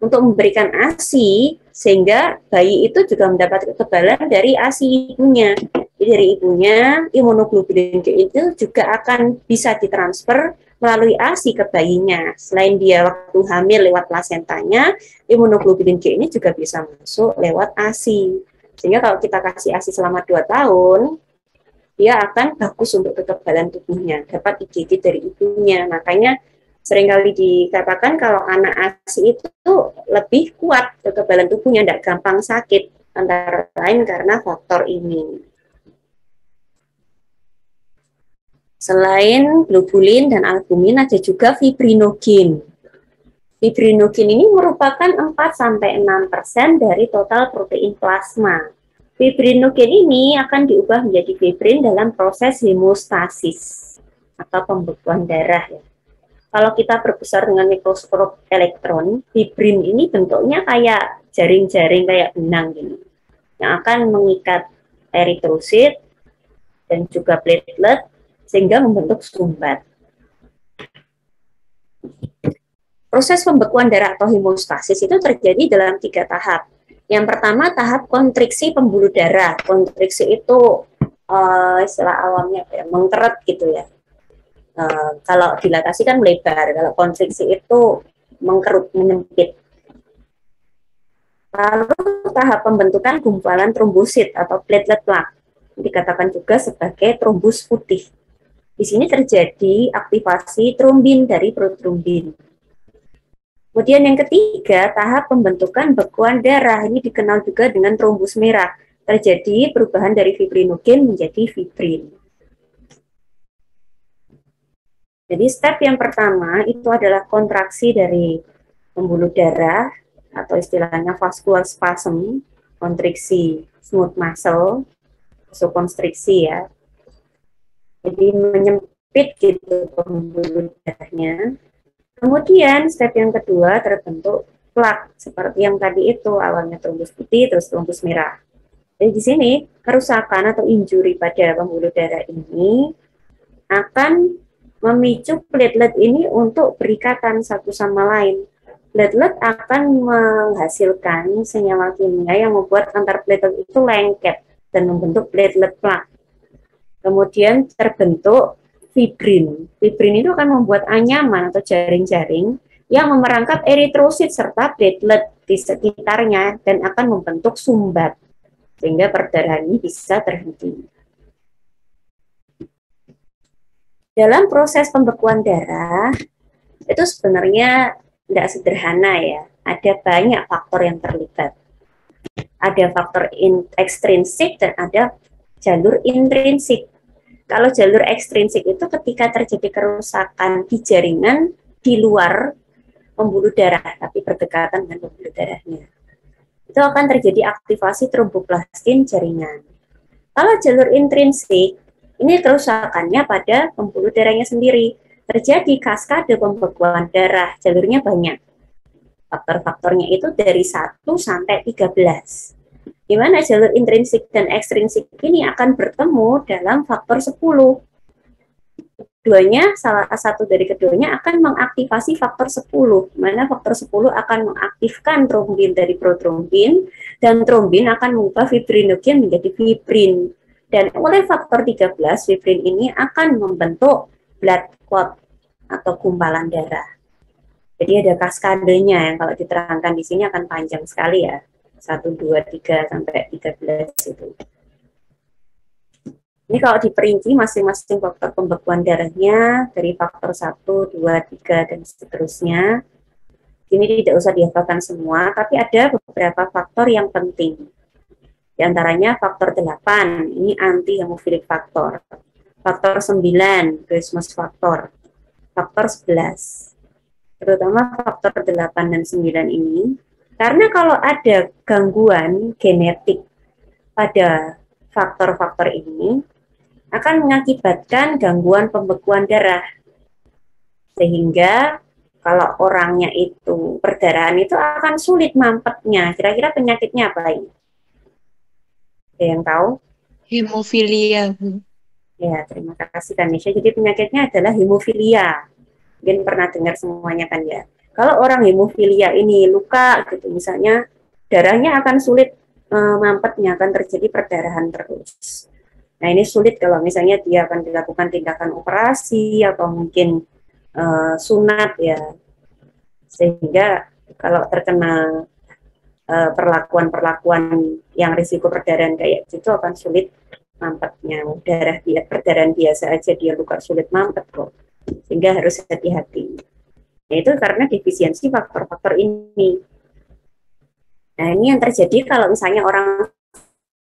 untuk memberikan ASI, sehingga bayi itu juga mendapat kekebalan dari ASI ibunya. Jadi dari ibunya, imunoglobulin G itu juga akan bisa ditransfer melalui ASI ke bayinya. Selain dia waktu hamil lewat plasentanya, imunoglobulin G ini juga bisa masuk lewat ASI. Sehingga kalau kita kasih ASI selama 2 tahun, dia akan bagus untuk kekebalan tubuhnya, dapat IgG dari ibunya. Makanya seringkali dikatakan kalau anak ASI itu lebih kuat kekebalan tubuhnya, tidak gampang sakit, antara lain karena faktor ini. Selain globulin dan albumin, ada juga fibrinogen. Fibrinogen ini merupakan 4-6% dari total protein plasma. Fibrinogen ini akan diubah menjadi fibrin dalam proses hemostasis atau pembekuan darah. Kalau kita perbesar dengan mikroskop elektron, fibrin ini bentuknya kayak jaring-jaring, kayak benang gini, yang akan mengikat eritrosit dan juga platelet sehingga membentuk sumbat. Proses pembekuan darah atau hemostasis itu terjadi dalam 3 tahap. Yang pertama, tahap kontriksi pembuluh darah. Kontriksi itu istilah awamnya mengkeret gitu ya. Kalau dilatasi kan melebar, kalau kontriksi itu mengkerut, menyempit. Lalu tahap pembentukan gumpalan trombosit atau platelet plaque, dikatakan juga sebagai trombus putih. Di sini terjadi aktivasi trombin dari protrombin. Kemudian yang ketiga, tahap pembentukan bekuan darah. Ini dikenal juga dengan trombus merah. Terjadi perubahan dari fibrinogen menjadi fibrin. Jadi step yang pertama itu adalah kontraksi dari pembuluh darah atau istilahnya vascular spasm, kontriksi smooth muscle, vasokonstriksi ya. Jadi menyempit gitu pembuluh darahnya. Kemudian step yang kedua terbentuk plak seperti yang tadi itu, awalnya trombus putih terus trombus merah. Jadi di sini kerusakan atau injury pada pembuluh darah ini akan memicu platelet ini untuk berikatan satu sama lain. Platelet akan menghasilkan senyawa kimia yang membuat antar platelet itu lengket dan membentuk platelet plak. Kemudian terbentuk fibrin. Fibrin itu akan membuat anyaman atau jaring-jaring yang memerangkap eritrosit serta platelet di sekitarnya dan akan membentuk sumbat sehingga perdarahan ini bisa terhenti. Dalam proses pembekuan darah itu sebenarnya tidak sederhana ya. Ada banyak faktor yang terlibat. Ada faktor ekstrinsik dan ada jalur intrinsik. Kalau jalur ekstrinsik itu ketika terjadi kerusakan di jaringan di luar pembuluh darah, tapi berdekatan dengan pembuluh darahnya. Itu akan terjadi aktivasi tromboplastin jaringan. Kalau jalur intrinsik, ini kerusakannya pada pembuluh darahnya sendiri. Terjadi kaskade pembekuan darah, jalurnya banyak. Faktor-faktornya itu dari 1 sampai 13. Di mana jalur intrinsik dan ekstrinsik ini akan bertemu dalam faktor 10. Keduanya, salah satu dari keduanya akan mengaktifasi faktor 10, di mana faktor 10 akan mengaktifkan trombin dari protrombin, dan trombin akan mengubah fibrinogen menjadi fibrin. Dan oleh faktor 13, fibrin ini akan membentuk blood clot atau gumpalan darah. Jadi ada kaskadenya yang kalau diterangkan di sini akan panjang sekali ya. 1, 2, 3, sampai 13 itu. Ini kalau diperinci masing-masing faktor pembekuan darahnya dari faktor 1, 2, 3, dan seterusnya. Ini tidak usah dihafalkan semua, tapi ada beberapa faktor yang penting. Di antaranya faktor 8, ini anti-hemofilik faktor. Faktor 9, Grassmann faktor. Faktor 11. Terutama faktor 8 dan 9 ini. Karena kalau ada gangguan genetik pada faktor-faktor ini, akan mengakibatkan gangguan pembekuan darah. Sehingga kalau orangnya itu perdarahan itu akan sulit mampetnya. Kira-kira penyakitnya apa ini? Ada yang tahu? Hemofilia, Bu. Ya, terima kasih Kanisha. Jadi penyakitnya adalah hemofilia. Mungkin pernah dengar semuanya kan ya. Kalau orang hemofilia ini luka gitu misalnya, darahnya akan sulit mampetnya, akan terjadi perdarahan terus. Nah ini sulit kalau misalnya dia akan dilakukan tindakan operasi atau mungkin sunat ya, sehingga kalau terkena perlakuan-perlakuan yang risiko perdarahan kayak gitu akan sulit mampetnya. Perdarahan biasa aja dia luka sulit mampet kok, sehingga harus hati-hati. Nah, itu karena defisiensi faktor-faktor ini. Nah ini yang terjadi kalau misalnya orang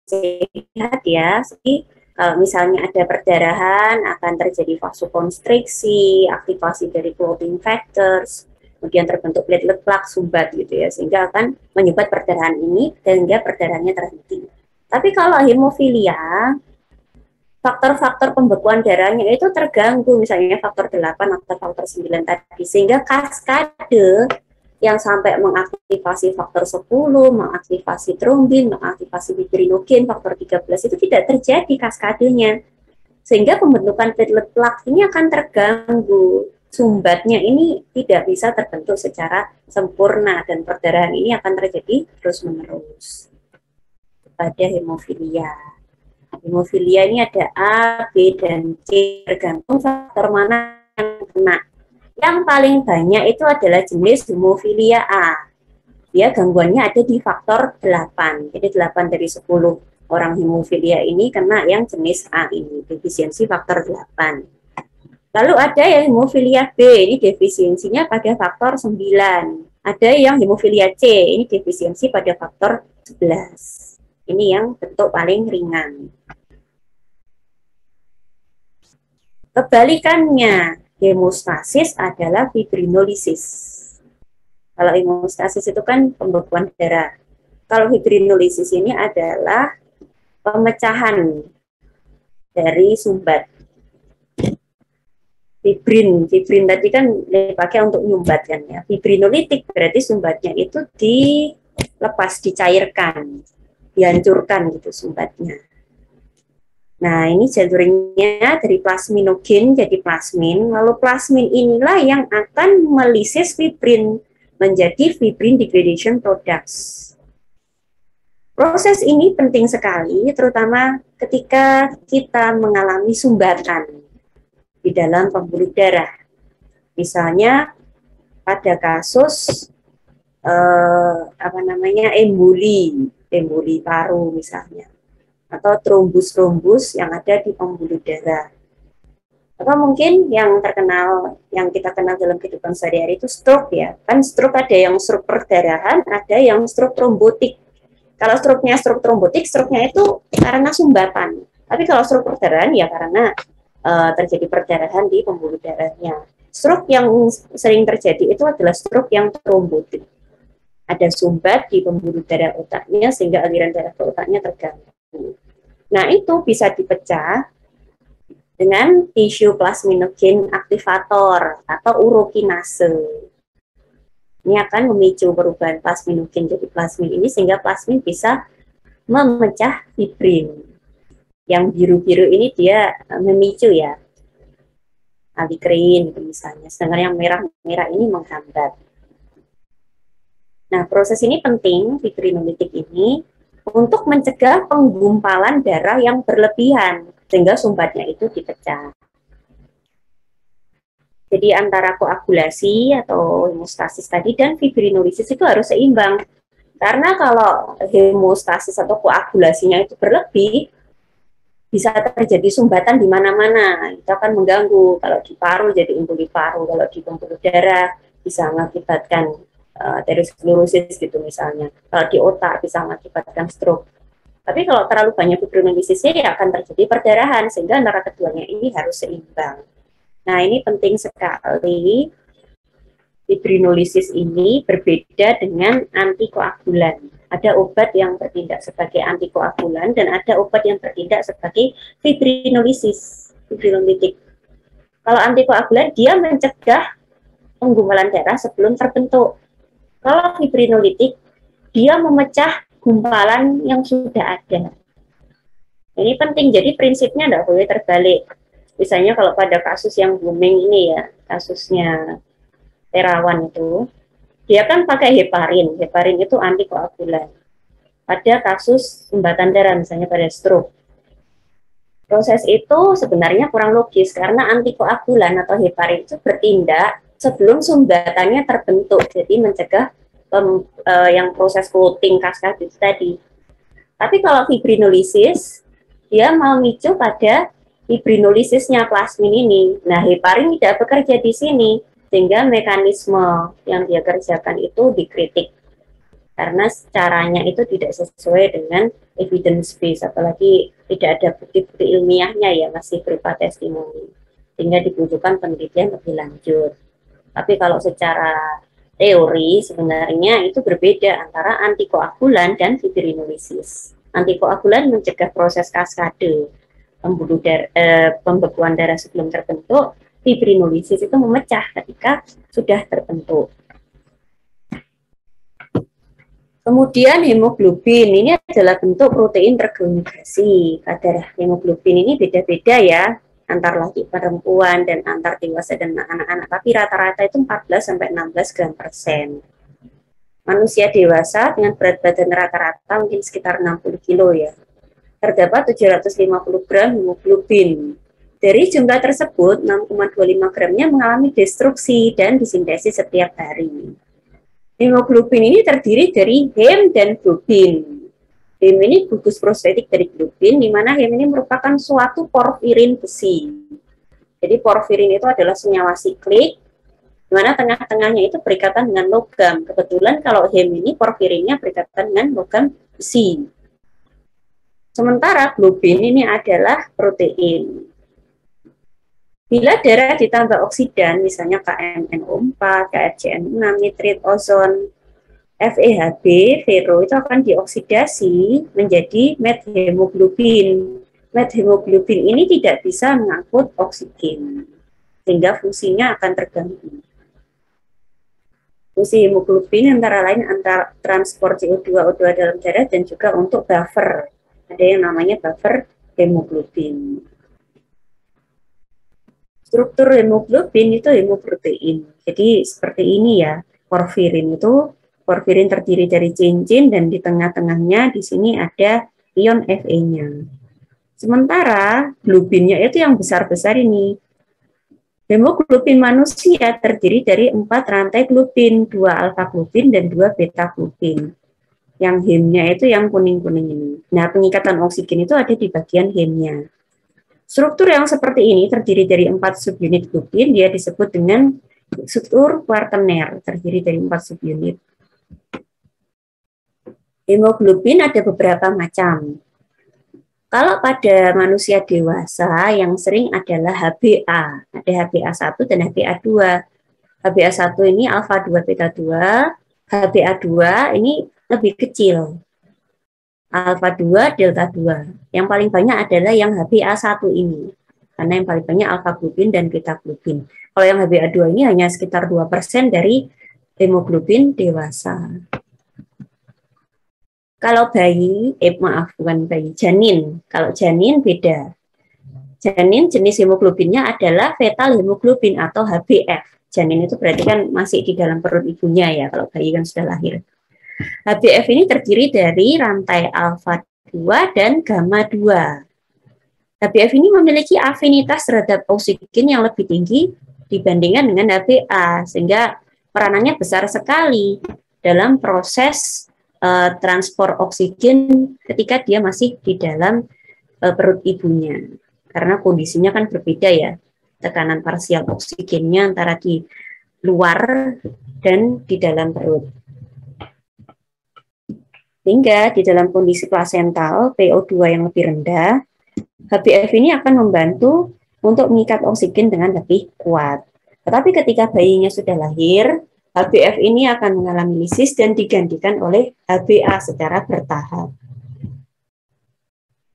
sehat ya, jadi kalau misalnya ada perdarahan akan terjadi vasokonstriksi, aktivasi dari clotting factors, kemudian terbentuk platelet plak sumbat gitu ya, sehingga akan menyumbat perdarahan ini sehingga perdarahannya terhenti. Tapi kalau hemofilia, faktor-faktor pembekuan darahnya itu terganggu, misalnya faktor 8 atau faktor 9 tadi, sehingga kaskade yang sampai mengaktifasi faktor 10, mengaktifasi trombin, mengaktifasi fibrinogen, faktor 13 itu tidak terjadi kaskadenya. Sehingga pembentukan platelet plak ini akan terganggu. Sumbatnya ini tidak bisa terbentuk secara sempurna dan perdarahan ini akan terjadi terus-menerus pada hemofilia. Hemofilia ini ada A, B, dan C, tergantung faktor mana yang kena. Yang paling banyak itu adalah jenis hemofilia A. Dia gangguannya ada di faktor 8. Jadi 8 dari 10 orang hemofilia ini kena yang jenis A ini, defisiensi faktor 8. Lalu ada yang hemofilia B, ini defisiensinya pada faktor 9. Ada yang hemofilia C, ini defisiensi pada faktor 11. Ini yang bentuk paling ringan. Kebalikannya, hemostasis adalah fibrinolisis. Kalau hemostasis itu kan pembekuan darah. Kalau fibrinolisis ini adalah pemecahan dari sumbat. Fibrin tadi kan dipakai untuk menyumbat kan ya. Fibrinolitik berarti sumbatnya itu dilepas, dicairkan, dihancurkan gitu sumbatnya. Nah, ini jalurnya dari plasminogen jadi plasmin, lalu plasmin inilah yang akan melisis fibrin menjadi fibrin degradation products. Proses ini penting sekali, terutama ketika kita mengalami sumbatan di dalam pembuluh darah. Misalnya pada kasus emboli paru misalnya, atau trombus-trombus yang ada di pembuluh darah. Atau mungkin yang terkenal, yang kita kenal dalam kehidupan sehari-hari itu stroke ya. Kan stroke ada yang stroke perdarahan, ada yang stroke trombotik. Kalau stroke-nya stroke trombotik, stroke-nya itu karena sumbatan. Tapi kalau stroke perdarahan ya karena terjadi perdarahan di pembuluh darahnya. Stroke yang sering terjadi itu adalah stroke yang trombotik. Ada sumbat di pembuluh darah otaknya sehingga aliran darah ke otaknya terganggu. Nah, itu bisa dipecah dengan tisu plasminogen aktivator atau urokinase. Ini akan memicu perubahan plasminogen jadi plasmin ini sehingga plasmin bisa memecah fibrin. Yang biru-biru ini dia memicu ya, alikrin gitu misalnya. Sedangkan yang merah-merah ini menghambat. Nah, proses ini penting, fibrinolitik ini, untuk mencegah penggumpalan darah yang berlebihan, sehingga sumbatnya itu dipecah. Jadi antara koagulasi atau hemostasis tadi dan fibrinolisis itu harus seimbang. Karena kalau hemostasis atau koagulasinya itu berlebih, bisa terjadi sumbatan di mana-mana. Itu akan mengganggu. Kalau di paru jadi emboli paru, kalau di pembuluh darah bisa mengakibatkan aterosklerosis gitu misalnya. Kalau di otak bisa mengakibatkan stroke. Tapi kalau terlalu banyak fibrinolisisnya ya akan terjadi perdarahan, sehingga antara keduanya ini harus seimbang. Nah, ini penting sekali. Fibrinolisis ini berbeda dengan antikoagulan. Ada obat yang bertindak sebagai antikoagulan dan ada obat yang bertindak sebagai fibrinolisis, fibrinolitik. Kalau antikoagulan dia mencegah penggumpalan darah sebelum terbentuk. Kalau fibrinolitik dia memecah gumpalan yang sudah ada. Ini penting, jadi prinsipnya tidak boleh terbalik. Misalnya kalau pada kasus yang booming ini ya, kasusnya Terawan itu, dia kan pakai heparin. Heparin itu antikoagulan. Pada kasus sumbatan darah, misalnya pada stroke. Proses itu sebenarnya kurang logis karena antikoagulan atau heparin itu bertindak sebelum sumbatannya terbentuk, jadi mencegah yang proses clotting kaskade itu tadi. Tapi kalau fibrinolisis, dia memicu pada fibrinolisisnya plasmin ini. Nah, heparin tidak bekerja di sini, sehingga mekanisme yang dia kerjakan itu dikritik. Karena caranya itu tidak sesuai dengan evidence base, apalagi tidak ada bukti-bukti ilmiahnya ya, masih berupa testimoni. Sehingga dibutuhkan penelitian lebih lanjut. Tapi kalau secara teori sebenarnya itu berbeda antara antikoagulan dan fibrinolisis. Antikoagulan mencegah proses kaskade pembekuan darah sebelum terbentuk, fibrinolisis itu memecah ketika sudah terbentuk. Kemudian hemoglobin, ini adalah bentuk protein terglomerasi. Kadar hemoglobin ini beda-beda ya, antar laki perempuan dan antar dewasa dan anak-anak, tapi rata-rata itu 14-16 gram per sen. Manusia dewasa dengan berat badan rata-rata mungkin sekitar 60 kilo ya, terdapat 750 gram hemoglobin. Dari jumlah tersebut, 6,25 gramnya mengalami destruksi dan disintesis setiap hari. Hemoglobin ini terdiri dari hem dan globin. Hem ini gugus prostetik dari globin, di mana hem ini merupakan suatu porfirin besi. Jadi porfirin itu adalah senyawa siklik, di mana tengah-tengahnya itu berikatan dengan logam. Kebetulan kalau hem ini porfirinnya berikatan dengan logam besi. Sementara globin ini adalah protein. Bila darah ditambah oksidan, misalnya KMNO4, KFCN6, nitrit, ozon, FeHb, fero itu akan dioksidasi menjadi methemoglobin. Methemoglobin ini tidak bisa mengangkut oksigen, sehingga fungsinya akan terganggu. Fungsi hemoglobin antara lain antara transport CO2, O2 dalam darah dan juga untuk buffer. Ada yang namanya buffer hemoglobin. Struktur hemoglobin itu hemoprotein. Jadi seperti ini ya, porfirin itu, porfirin terdiri dari cincin dan di tengah-tengahnya di sini ada ion Fe-nya. Sementara globinnya itu yang besar-besar ini. Hemoglobin manusia terdiri dari 4 rantai globin, 2 alfa globin dan 2 beta globin. Yang hemnya itu yang kuning-kuning ini. Nah, pengikatan oksigen itu ada di bagian hemnya. Struktur yang seperti ini terdiri dari 4 subunit globin, dia disebut dengan struktur kuartener, terdiri dari 4 subunit. Hemoglobin ada beberapa macam. Kalau pada manusia dewasa yang sering adalah HbA, ada HbA1 dan HbA2. HbA1 ini alfa 2 beta 2, HbA2 ini lebih kecil. Alfa 2 delta 2. Yang paling banyak adalah yang HbA1 ini. Karena yang paling banyak alfa globin dan beta globin. Kalau yang HbA2 ini hanya sekitar 2% dari hemoglobin dewasa. Kalau bayi, bukan bayi, janin. Kalau janin beda. Janin jenis hemoglobinnya adalah fetal hemoglobin atau HbF. Janin itu berarti kan masih di dalam perut ibunya ya, kalau bayi kan sudah lahir. HbF ini terdiri dari rantai alfa 2 dan gamma 2. HbF ini memiliki afinitas terhadap oksigen yang lebih tinggi dibandingkan dengan HbA, sehingga peranannya besar sekali dalam proses transport oksigen ketika dia masih di dalam perut ibunya. Karena kondisinya kan berbeda ya, tekanan parsial oksigennya antara di luar dan di dalam perut. Sehingga di dalam kondisi plasental, PO2 yang lebih rendah, HbF ini akan membantu untuk mengikat oksigen dengan lebih kuat. Tetapi ketika bayinya sudah lahir, HbF ini akan mengalami lisis dan digantikan oleh HbA secara bertahap.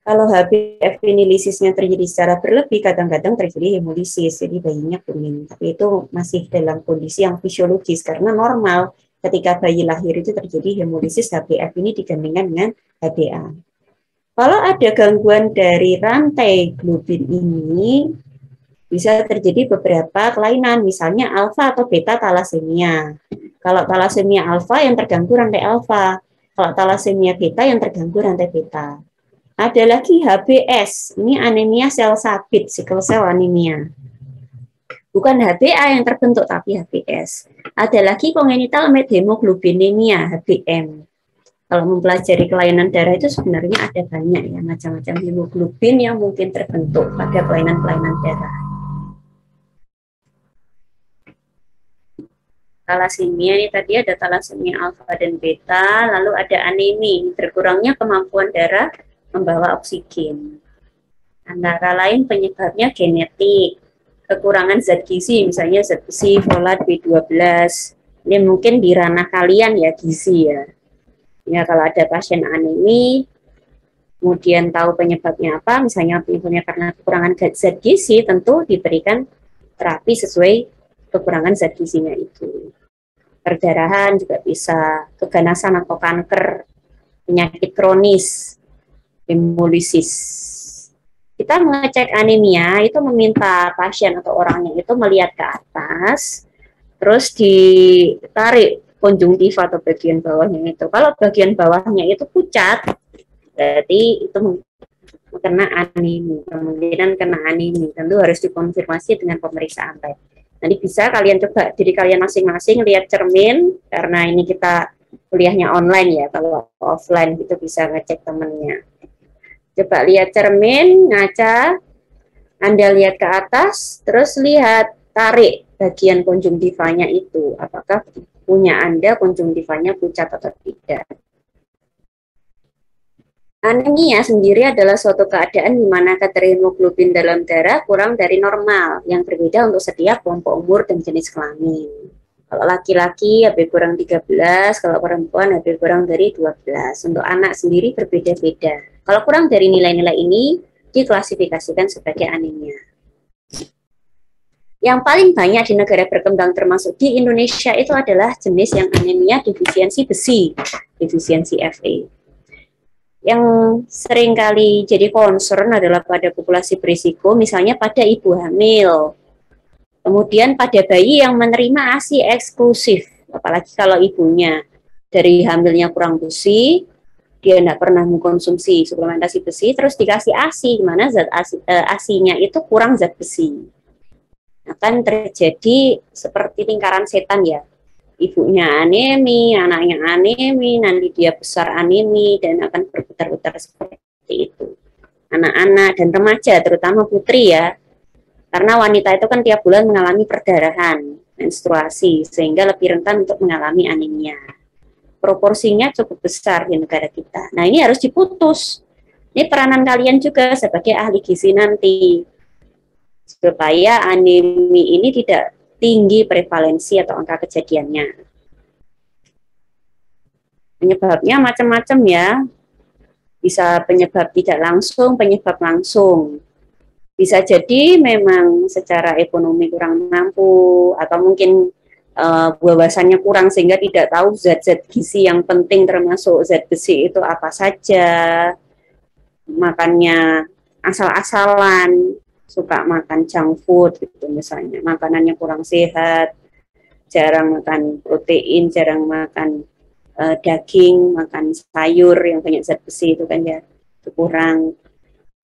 Kalau HbF ini lisisnya terjadi secara berlebih, kadang-kadang terjadi hemolisis, jadi bayinya kuning. Tapi itu masih dalam kondisi yang fisiologis, karena normal ketika bayi lahir itu terjadi hemolisis, HbF ini digandingkan dengan HbA. Kalau ada gangguan dari rantai globin ini, bisa terjadi beberapa kelainan, misalnya alfa atau beta talasemia. Kalau talasemia alfa yang terganggu rantai alfa, kalau talasemia beta yang terganggu rantai beta. Ada lagi HBS, ini anemia sel sabit, sickle cell anemia. Bukan HbA yang terbentuk, tapi HBS. Ada lagi congenital methemoglobinemia, HbM. Kalau mempelajari kelainan darah itu sebenarnya ada banyak ya, macam-macam hemoglobin yang mungkin terbentuk pada kelainan-kelainan darah. Talasemia ini tadi ada talasemia alfa dan beta, lalu ada anemi, berkurangnya kemampuan darah membawa oksigen. Antara lain penyebabnya genetik, kekurangan zat gizi, misalnya zat besi, folat, B12. Ini mungkin di ranah kalian ya, gizi ya. Ya, kalau ada pasien anemi, kemudian tahu penyebabnya apa, misalnya penyebabnya karena kekurangan zat gizi, tentu diberikan terapi sesuai kekurangan zat gizinya itu. Perdarahan juga bisa, keganasan atau kanker, penyakit kronis, hemolisis. Kita mengecek anemia, itu meminta pasien atau orangnya itu melihat ke atas, terus ditarik konjungtiva atau bagian bawahnya itu. Kalau bagian bawahnya itu pucat, berarti itu kena anemi, kemungkinan kena anemi. Tentu harus dikonfirmasi dengan pemeriksaan lab. Nanti bisa kalian coba diri kalian masing-masing lihat cermin, karena ini kita kuliahnya online ya, kalau offline itu bisa ngecek temennya. Coba lihat cermin, ngaca, Anda lihat ke atas, terus lihat, tarik bagian konjungtivanya itu, apakah punya Anda konjungtivanya pucat atau tidak. Anemia sendiri adalah suatu keadaan di mana kadar hemoglobin dalam darah kurang dari normal, yang berbeda untuk setiap kelompok umur dan jenis kelamin. Kalau laki-laki HB kurang 13, kalau perempuan HB kurang dari 12. Untuk anak sendiri berbeda-beda. Kalau kurang dari nilai-nilai ini, diklasifikasikan sebagai anemia. Yang paling banyak di negara berkembang termasuk di Indonesia itu adalah jenis yang anemia defisiensi besi, defisiensi Fe. Yang seringkali jadi concern adalah pada populasi berisiko, misalnya pada ibu hamil, kemudian pada bayi yang menerima ASI eksklusif, apalagi kalau ibunya dari hamilnya kurang besi, dia tidak pernah mengkonsumsi suplementasi besi, terus dikasih ASI, gimana zat ASI-nya itu kurang zat besi. Akan terjadi seperti lingkaran setan ya. Ibunya anemi, anaknya anemi, nanti dia besar anemi, dan akan berputar-putar seperti itu. Anak-anak dan remaja, terutama putri ya, karena wanita itu kan tiap bulan mengalami perdarahan, menstruasi, sehingga lebih rentan untuk mengalami anemia. Proporsinya cukup besar di negara kita. Nah, ini harus diputus. Ini peranan kalian juga sebagai ahli gizi nanti, supaya anemi ini tidak tinggi prevalensi atau angka kejadiannya. Penyebabnya macam-macam ya. Bisa penyebab tidak langsung, penyebab langsung. Bisa jadi memang secara ekonomi kurang mampu, atau mungkin wawasannya kurang sehingga tidak tahu zat-zat gizi yang penting termasuk zat besi itu apa saja. Makannya asal-asalan, suka makan junk food gitu misalnya, makanannya kurang sehat, jarang makan protein, jarang makan daging, makan sayur yang banyak zat besi itu kan ya, itu kurang.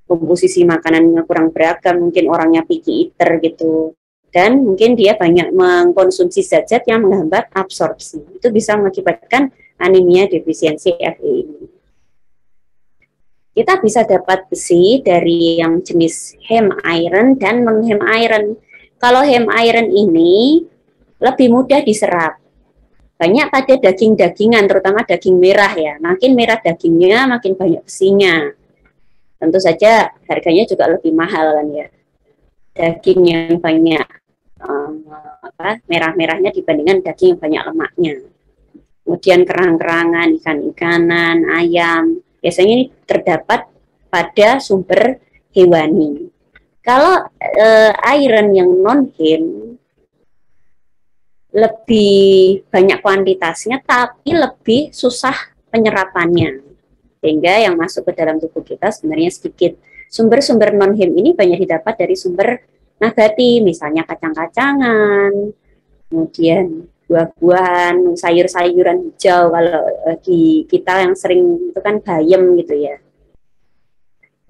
Komposisi makanannya kurang beragam, mungkin orangnya picky eater gitu, dan mungkin dia banyak mengkonsumsi zat-zat yang menghambat absorpsi, itu bisa mengakibatkan anemia defisiensi Fe ini. Kita bisa dapat besi dari yang jenis hem iron dan non-hem iron. Kalau hem iron ini lebih mudah diserap. Banyak pada daging-dagingan, terutama daging merah ya. Makin merah dagingnya, makin banyak besinya. Tentu saja harganya juga lebih mahal kan ya. Daging yang banyak merah-merahnya dibandingkan daging yang banyak lemaknya. Kemudian kerang-kerangan, ikan-ikanan, ayam, biasanya ini terdapat pada sumber hewani. Kalau iron yang non-hem lebih banyak kuantitasnya, tapi lebih susah penyerapannya. Sehingga yang masuk ke dalam tubuh kita sebenarnya sedikit. Sumber-sumber non-heme ini banyak didapat dari sumber nabati, misalnya kacang-kacangan, kemudian buah-buahan, sayur-sayuran hijau. Kalau di kita yang sering itu kan bayam gitu ya.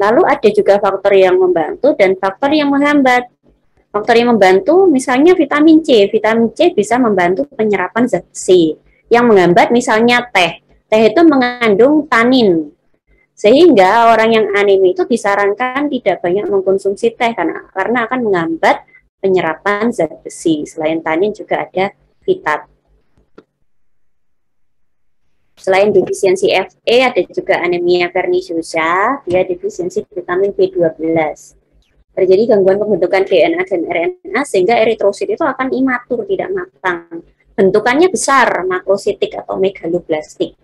Lalu ada juga faktor yang membantu dan faktor yang menghambat. Faktor yang membantu misalnya vitamin C. Vitamin C bisa membantu penyerapan zat besi. Yang menghambat misalnya teh. Teh itu mengandung tanin. Sehingga orang yang anemia itu disarankan tidak banyak mengkonsumsi teh karena akan menghambat penyerapan zat besi. Selain tanin juga ada fitat. Selain defisiensi Fe, ada juga anemia perniciosa, dia defisiensi vitamin B12. Terjadi gangguan pembentukan DNA dan RNA sehingga eritrosit itu akan imatur, tidak matang. Bentukannya besar, makrositik atau megaloblastik.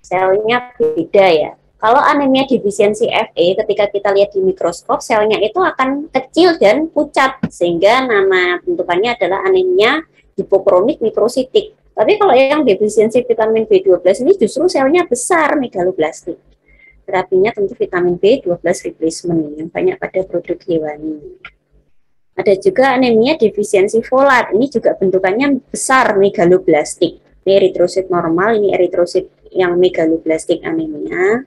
Selnya beda ya. Kalau anemia defisiensi Fe, ketika kita lihat di mikroskop, selnya itu akan kecil dan pucat, sehingga nama bentukannya adalah anemia hipokromik mikrositik. Tapi kalau yang defisiensi vitamin B12 ini justru selnya besar, megaloblastik. Terapinya tentu vitamin B12 replacement yang banyak pada produk hewani. Ada juga anemia defisiensi folat, ini juga bentukannya besar, megaloblastik. Ini eritrosit normal, ini eritrosit yang megaloblastik anemia.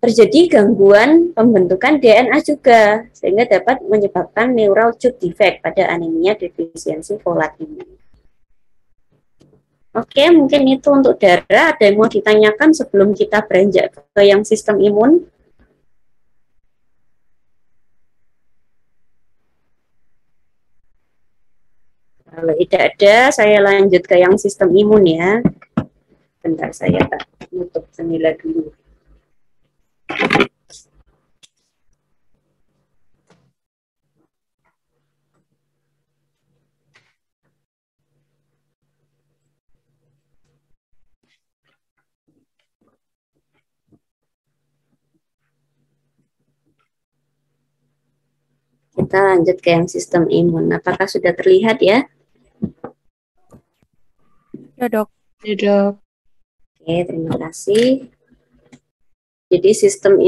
Terjadi gangguan pembentukan DNA juga, sehingga dapat menyebabkan neural tube defect pada anemia defisiensi folat ini. Oke, mungkin itu untuk darah. Ada yang mau ditanyakan sebelum kita beranjak ke yang sistem imun? Kalau tidak ada, saya lanjut ke yang sistem imun ya. Bentar, saya tutup jendela dulu. Kita lanjut ke yang sistem imun. Apakah sudah terlihat ya? Ya, Dok. Ya, Dok. Oke, terima kasih. Jadi sistem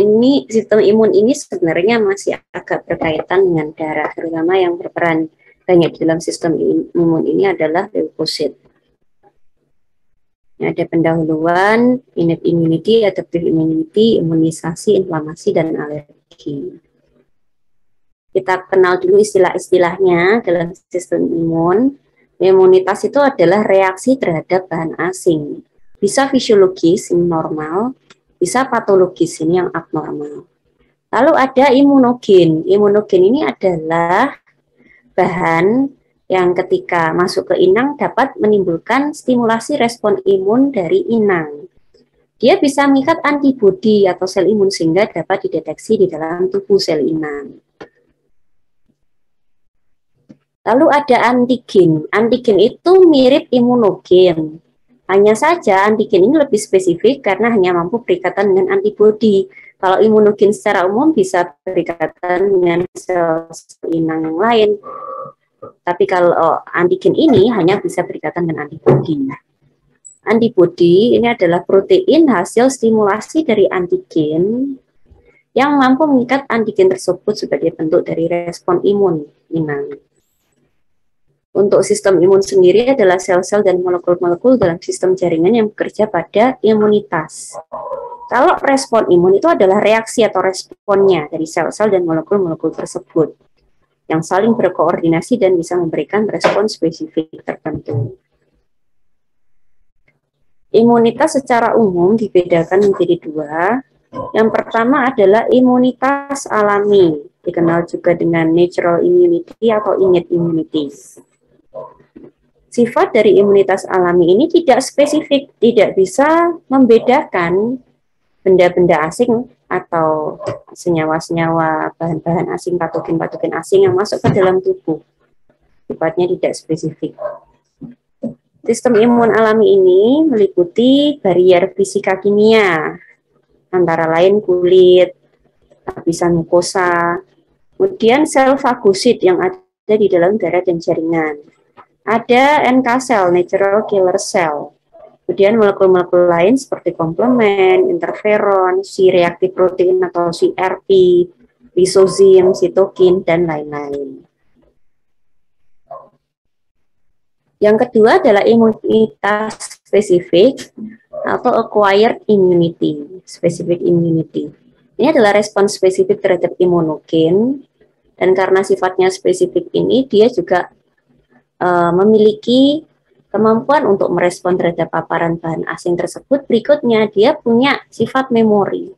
imun ini sebenarnya masih agak berkaitan dengan darah, terutama yang berperan banyak di dalam sistem imun ini adalah leukosit. Ada pendahuluan, innate immunity, adaptive immunity, imunisasi, inflamasi, dan alergi. Kita kenal dulu istilah-istilahnya dalam sistem imun. Imunitas itu adalah reaksi terhadap bahan asing. Bisa fisiologis, ini normal, bisa patologis, ini yang abnormal. Lalu ada imunogen. Imunogen ini adalah bahan yang ketika masuk ke inang dapat menimbulkan stimulasi respon imun dari inang. Dia bisa mengikat antibodi atau sel imun sehingga dapat dideteksi di dalam tubuh sel inang. Lalu ada antigen. Antigen itu mirip imunogen. Hanya saja antigen ini lebih spesifik karena hanya mampu berikatan dengan antibodi. Kalau imunogen secara umum bisa berikatan dengan sel inang yang lain. Tapi kalau antigen ini hanya bisa berikatan dengan antibodi. Antibodi ini adalah protein hasil stimulasi dari antigen yang mampu mengikat antigen tersebut sebagai bentuk dari respon imun inang. Untuk sistem imun sendiri adalah sel-sel dan molekul-molekul dalam sistem jaringan yang bekerja pada imunitas. Kalau respon imun itu adalah reaksi atau responnya dari sel-sel dan molekul-molekul tersebut yang saling berkoordinasi dan bisa memberikan respon spesifik tertentu. Imunitas secara umum dibedakan menjadi dua. Yang pertama adalah imunitas alami, dikenal juga dengan natural immunity atau innate immunity. Sifat dari imunitas alami ini tidak spesifik, tidak bisa membedakan benda-benda asing atau senyawa-senyawa, bahan-bahan asing, patogen-patogen asing yang masuk ke dalam tubuh. Sifatnya tidak spesifik. Sistem imun alami ini meliputi barrier fisika kimia, antara lain kulit, lapisan mukosa, kemudian sel fagosit yang ada di dalam darah dan jaringan. Ada NK cell, natural killer cell. Kemudian molekul-molekul lain seperti komplement, interferon, C-reaktif protein atau CRP, lisozim, sitokin, dan lain-lain. Yang kedua adalah imunitas spesifik atau acquired immunity, specific immunity. Ini adalah respons spesifik terhadap imunogen, dan karena sifatnya spesifik ini, dia juga memiliki kemampuan untuk merespon terhadap paparan bahan asing tersebut. Berikutnya, dia punya sifat memori.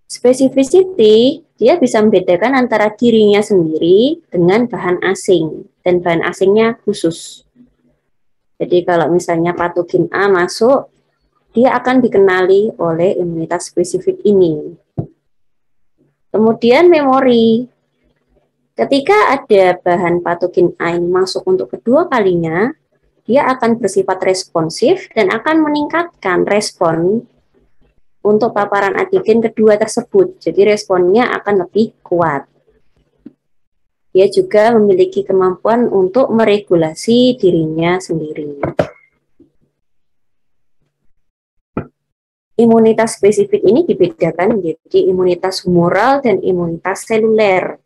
Specificity, dia bisa membedakan antara dirinya sendiri dengan bahan asing, dan bahan asingnya khusus. Jadi kalau misalnya patogen A masuk, dia akan dikenali oleh imunitas spesifik ini. Kemudian memori. Ketika ada bahan patogen A yang masuk untuk kedua kalinya, dia akan bersifat responsif dan akan meningkatkan respon untuk paparan antigen kedua tersebut. Jadi responnya akan lebih kuat. Dia juga memiliki kemampuan untuk meregulasi dirinya sendiri. Imunitas spesifik ini dibedakan menjadi imunitas humoral dan imunitas seluler.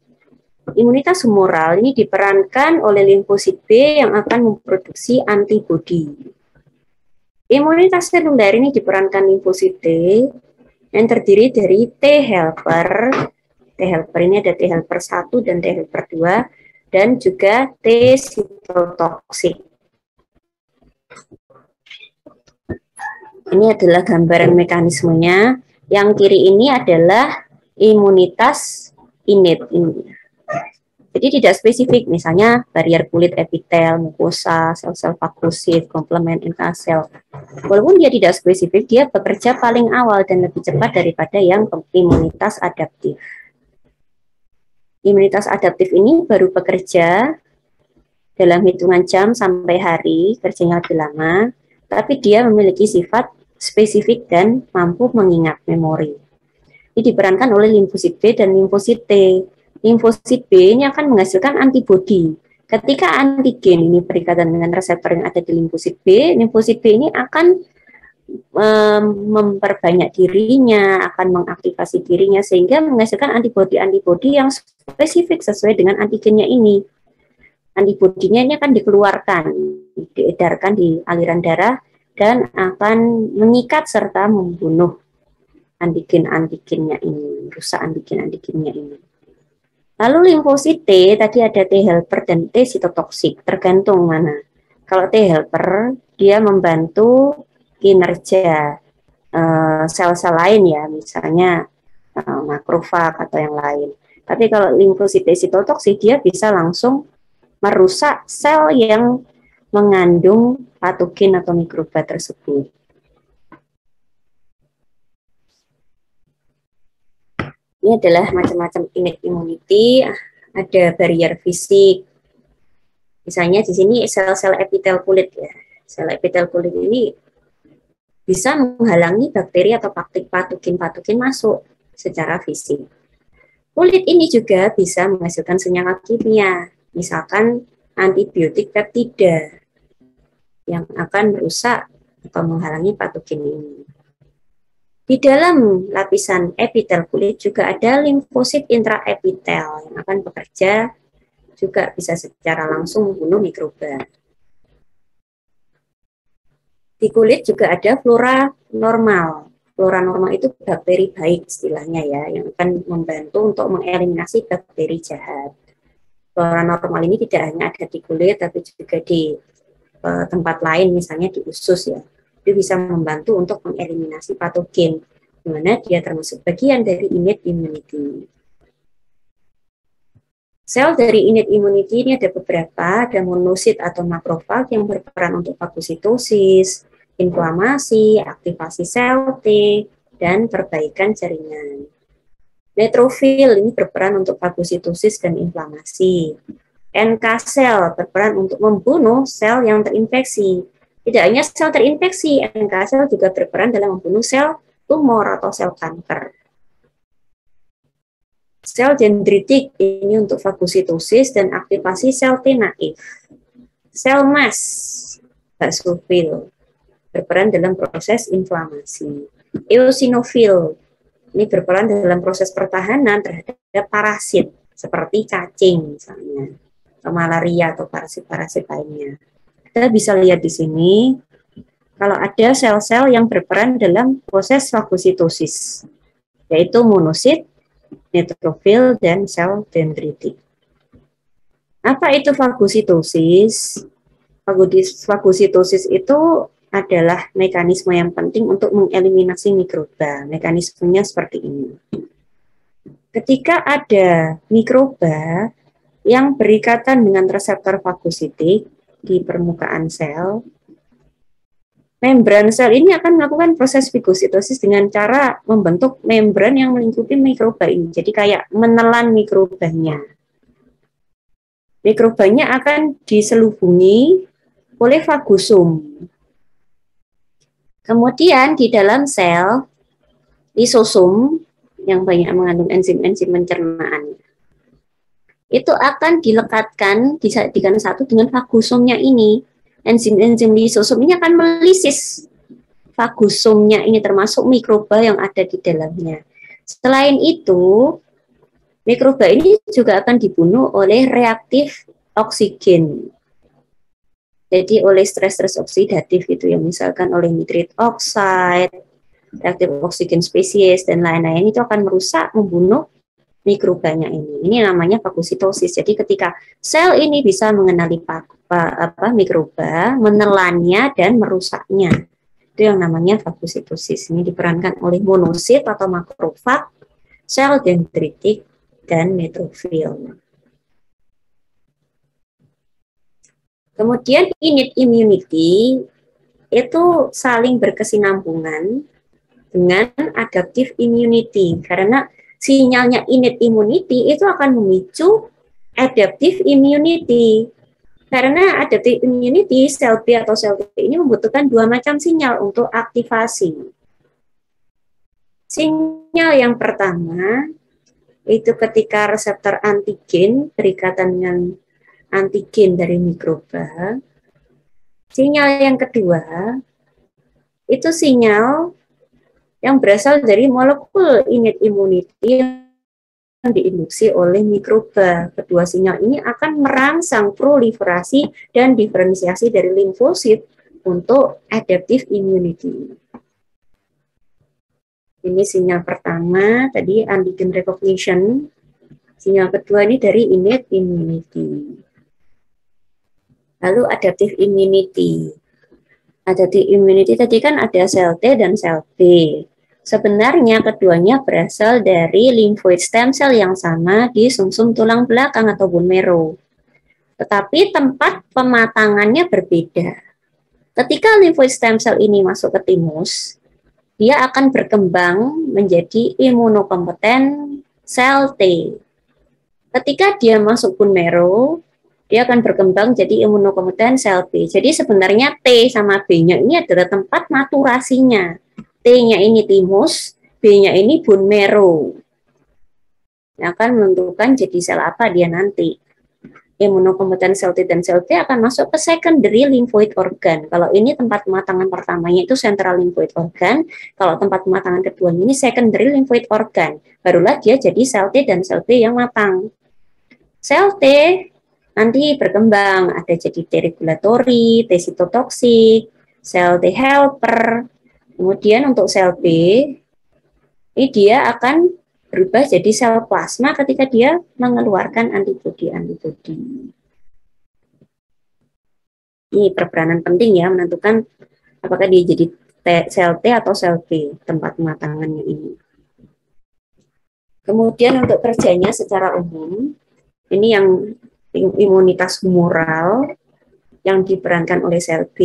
Imunitas humoral ini diperankan oleh limfosit B yang akan memproduksi antibodi. Imunitas seluler ini diperankan limfosit T yang terdiri dari T helper. T helper ini ada T helper 1 dan T helper 2 dan juga T sitotoksik. Ini adalah gambaran mekanismenya. Yang kiri ini adalah imunitas innate ini. Jadi tidak spesifik, misalnya barier kulit, epitel, mukosa, sel-sel fagosit, komplement, NK sel. Walaupun dia tidak spesifik, dia bekerja paling awal dan lebih cepat daripada yang imunitas adaptif. Imunitas adaptif ini baru bekerja dalam hitungan jam sampai hari, kerjanya lebih lama, tapi dia memiliki sifat spesifik dan mampu mengingat memori. Ini diperankan oleh limfosit B dan limfosit T. Limfosit B ini akan menghasilkan antibodi. Ketika antigen ini berikatan dengan reseptor yang ada di limfosit B ini akan memperbanyak dirinya, akan mengaktifasi dirinya sehingga menghasilkan antibodi-antibodi yang spesifik sesuai dengan antigennya ini. Antibodinya ini akan dikeluarkan, diedarkan di aliran darah dan akan mengikat serta membunuh antigen-antigennya ini, rusak antigen-antigennya ini. Lalu limfosit T, tadi ada T helper dan T sitotoksik, tergantung mana. Kalau T helper, dia membantu kinerja sel-sel lain ya, misalnya makrofag atau yang lain. Tapi kalau limfosit T sitotoksik, dia bisa langsung merusak sel yang mengandung patogen atau mikroba tersebut. Ini adalah macam-macam innate immunity, ada barrier fisik. Misalnya di sini sel-sel epitel kulit ya. Sel epitel kulit ini bisa menghalangi bakteri atau patogen-patogen masuk secara fisik. Kulit ini juga bisa menghasilkan senyawa kimia, misalkan antibiotik peptida yang akan merusak atau menghalangi patogen ini. Di dalam lapisan epitel kulit juga ada limfosit intraepitel yang akan bekerja juga bisa secara langsung membunuh mikroba. Di kulit juga ada flora normal. Flora normal itu bakteri baik istilahnya ya, yang akan membantu untuk mengeliminasi bakteri jahat. Flora normal ini tidak hanya ada di kulit, tapi juga di tempat lain, misalnya di usus ya. Itu bisa membantu untuk mengeliminasi patogen, di mana dia termasuk bagian dari innate immunity. Sel dari innate immunity ini ada beberapa, ada monosit atau makrofag yang berperan untuk fagositosis, inflamasi, aktivasi sel T, dan perbaikan jaringan. Neutrofil ini berperan untuk fagositosis dan inflamasi. NK sel berperan untuk membunuh sel yang terinfeksi. Tidak hanya sel terinfeksi, NK sel juga berperan dalam membunuh sel tumor atau sel kanker. Sel dendritik ini untuk fagositosis dan aktivasi sel T naif. Sel mast, basofil. berperan dalam proses inflamasi. Eosinofil ini berperan dalam proses pertahanan terhadap parasit seperti cacing misalnya, atau malaria atau parasit-parasit lainnya. Kita bisa lihat di sini kalau ada sel-sel yang berperan dalam proses fagositosis, yaitu monosit, neutrofil, dan sel dendritik. Apa itu fagositosis? Fagositosis itu adalah mekanisme yang penting untuk mengeliminasi mikroba. Mekanismenya seperti ini. Ketika ada mikroba yang berikatan dengan reseptor fagositik di permukaan sel, membran sel ini akan melakukan proses fagositosis dengan cara membentuk membran yang melingkupi mikroba ini. Jadi kayak menelan mikrobanya. Mikrobanya akan diselubungi oleh fagosum. Kemudian di dalam sel, lisosom yang banyak mengandung enzim-enzim pencernaan, itu akan dilekatkan, dijadikan satu dengan fagosomnya ini. Enzim-enzim lisosom ini akan melisis fagosomnya ini, termasuk mikroba yang ada di dalamnya. Selain itu, mikroba ini juga akan dibunuh oleh reaktif oksigen. Jadi oleh stres-stres oksidatif itu yang misalkan oleh nitrit oxide, reaktif oksigen spesies dan lain-lain itu akan merusak, membunuh mikrobanya ini. Ini namanya fagositosis. Jadi ketika sel ini bisa mengenali mikroba, menelannya dan merusaknya, itu yang namanya fagositosis. Ini diperankan oleh monosit atau makrofag, sel dendritik, dan neutrofil. Kemudian innate immunity itu saling berkesinambungan dengan adaptive immunity, karena sinyalnya innate immunity itu akan memicu adaptive immunity. Karena adaptive immunity, sel B atau sel T ini membutuhkan dua macam sinyal untuk aktivasi. Sinyal yang pertama itu ketika reseptor antigen berikatan dengan antigen dari mikroba. Sinyal yang kedua itu sinyal yang berasal dari molekul innate immunity yang diinduksi oleh mikroba. Kedua sinyal ini akan merangsang proliferasi dan diferensiasi dari limfosit untuk adaptive immunity. Ini sinyal pertama, tadi antigen recognition. Sinyal kedua ini dari innate immunity. Lalu adaptive immunity. Adaptive immunity tadi kan ada sel T dan sel B. Sebenarnya keduanya berasal dari lymphoid stem cell yang sama di sumsum tulang belakang atau bone marrow. Tetapi tempat pematangannya berbeda. Ketika lymphoid stem cell ini masuk ke timus, dia akan berkembang menjadi imunokompeten sel T. Ketika dia masuk bone marrow, dia akan berkembang jadi imunokompeten sel B. Jadi sebenarnya T sama B-nya ini adalah tempat maturasinya. T-nya ini timus, B-nya ini bone marrow. Yang akan menentukan jadi sel apa dia nanti. Imunokompeten sel T dan sel T akan masuk ke secondary lymphoid organ. Kalau ini tempat pematangan pertamanya itu central lymphoid organ. Kalau tempat pematangan keduanya ini secondary lymphoid organ. Barulah dia jadi sel T dan sel B yang matang. Sel T nanti berkembang, ada jadi T regulatory, T sitotoksik, sel T helper. Kemudian untuk sel B, ini dia akan berubah jadi sel plasma ketika dia mengeluarkan antibodi-antibodi. Ini perperanan penting ya, menentukan apakah dia jadi sel T atau sel B, tempat pematangannya ini. Kemudian untuk kerjanya secara umum, ini yang imunitas humoral yang diperankan oleh sel B,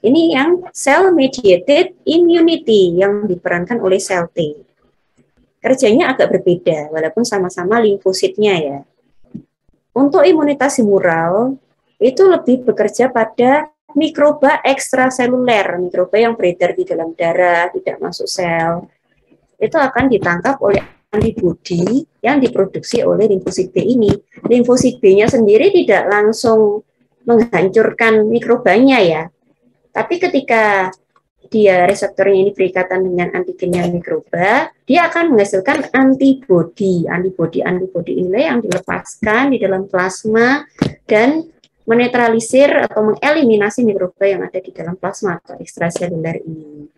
ini yang cell mediated immunity yang diperankan oleh sel T. Kerjanya agak berbeda, walaupun sama-sama limfositnya ya. Untuk imunitas humoral, itu lebih bekerja pada mikroba ekstraseluler, mikroba yang beredar di dalam darah, tidak masuk sel. Itu akan ditangkap oleh antibodi yang diproduksi oleh limfosit B ini. Limfosit B-nya sendiri tidak langsung menghancurkan mikrobanya ya. Tapi ketika dia reseptornya ini berikatan dengan antigennya mikroba, dia akan menghasilkan antibodi. Antibodi inilah yang dilepaskan di dalam plasma dan menetralisir atau mengeliminasi mikroba yang ada di dalam plasma atau ekstraseluler ini.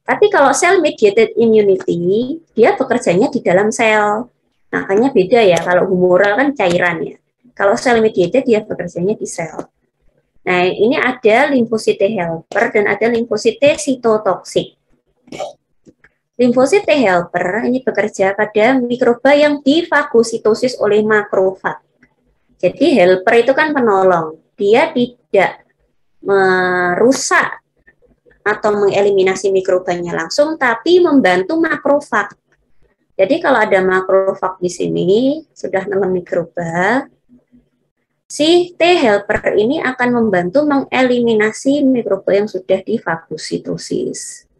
Tapi kalau cell mediated immunity, dia bekerjanya di dalam sel. Makanya beda ya, kalau humoral kan cairan ya. Kalau cell mediated dia bekerjanya di sel. Nah, ini ada limfosit T helper dan ada limfosit T sitotoksik. Limfosit T helper ini bekerja pada mikroba yang difagositosis oleh makrofag. Jadi helper itu kan penolong. Dia tidak merusak atau mengeliminasi mikrobanya langsung, tapi membantu makrofag. Jadi kalau ada makrofag di sini, sudah nelen mikroba, si T helper ini akan membantu mengeliminasi mikroba yang sudah difagositosis.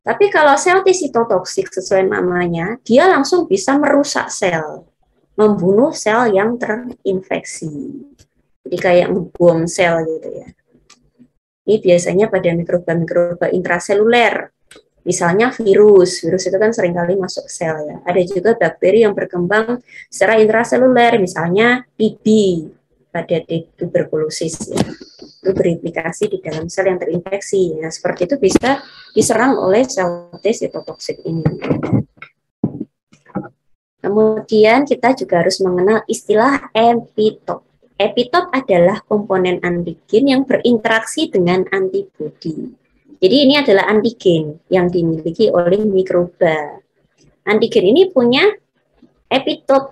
Tapi kalau sel T sitotoksik sesuai namanya, dia langsung bisa merusak sel, membunuh sel yang terinfeksi. Jadi kayak ngebom sel gitu ya. Ini biasanya pada mikroba-mikroba intraseluler. Misalnya virus itu kan seringkali masuk sel ya. Ada juga bakteri yang berkembang secara intraseluler, misalnya TB pada tuberkulosis ya. Itu beriplikasi di dalam sel yang terinfeksi. Nah, seperti itu bisa diserang oleh sel T sitotoksik ini. Kemudian kita juga harus mengenal istilah epitop. Epitop adalah komponen antigen yang berinteraksi dengan antibodi. Jadi ini adalah antigen yang dimiliki oleh mikroba. Antigen ini punya epitop.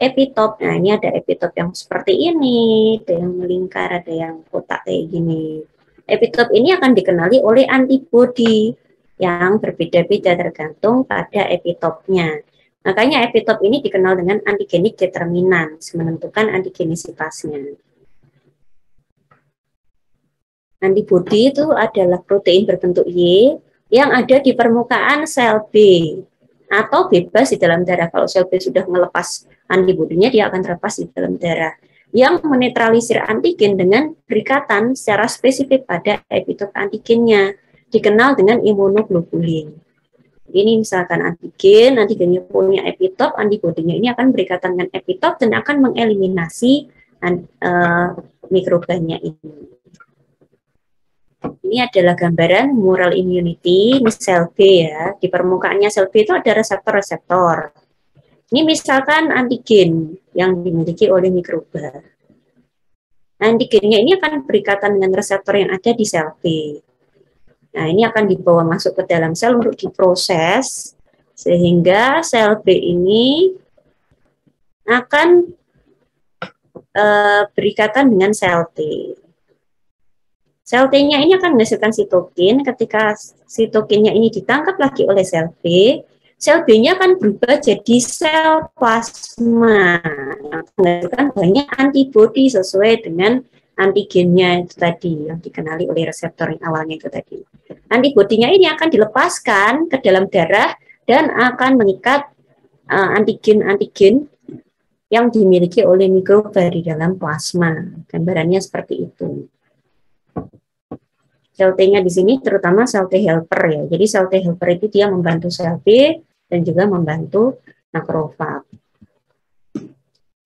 Nah, ini ada epitop yang seperti ini, ada yang melingkar, ada yang kotak kayak gini. Epitop ini akan dikenali oleh antibodi yang berbeda-beda tergantung pada epitopnya. Makanya epitop ini dikenal dengan antigenik determinan, menentukan antigenisitasnya. Antibodi itu adalah protein berbentuk Y yang ada di permukaan sel B atau bebas di dalam darah. Kalau sel B sudah melepas antibodinya, dia akan terlepas di dalam darah, yang menetralisir antigen dengan berikatan secara spesifik pada epitop antigennya, dikenal dengan imunoglobulin. Ini misalkan antigennya punya epitop, antibodinya ini akan berikatan dengan epitop dan akan mengeliminasi mikrobanya ini. Ini adalah gambaran humoral immunity, ini sel B ya. Di permukaannya sel B itu ada reseptor-reseptor. Ini misalkan antigen yang dimiliki oleh mikroba. Antigennya ini akan berikatan dengan reseptor yang ada di sel B. Nah, ini akan dibawa masuk ke dalam sel untuk diproses, sehingga sel B ini akan berikatan dengan sel T. Sel T-nya ini akan menghasilkan sitokin. Ketika sitokinnya ini ditangkap lagi oleh sel B, sel B-nya akan berubah jadi sel plasma yang menghasilkan banyak antibodi sesuai dengan antigennya itu tadi yang dikenali oleh reseptor yang awalnya itu tadi. Antibodinya ini akan dilepaskan ke dalam darah dan akan mengikat antigen-antigen yang dimiliki oleh mikroba di dalam plasma. Gambarannya seperti itu. Sel T-nya di sini terutama sel T helper ya. Jadi sel T helper itu dia membantu sel B dan juga membantu makrofag.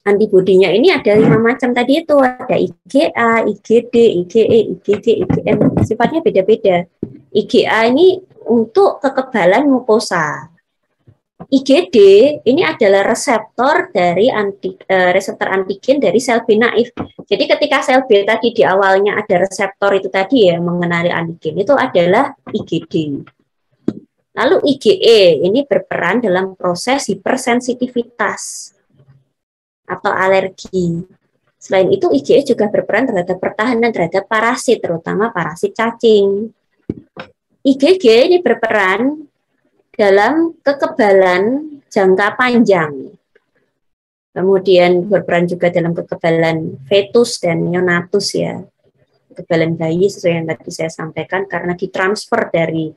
Antibodinya ini ada 5 macam tadi itu, ada IgA, IgD, IgE, IgG, IgM, sifatnya beda-beda. IgA ini untuk kekebalan mukosa. IgD ini adalah reseptor dari reseptor antigen dari sel B naif. Jadi ketika sel B tadi di awalnya ada reseptor itu tadi ya mengenali antigen, itu adalah IgD. Lalu IgE ini berperan dalam proses hipersensitivitas atau alergi. Selain itu IgE juga berperan terhadap pertahanan terhadap parasit, terutama parasit cacing. IgG ini berperan dalam kekebalan jangka panjang. Kemudian berperan juga dalam kekebalan fetus dan neonatus ya. Kekebalan bayi sesuai yang tadi saya sampaikan karena ditransfer dari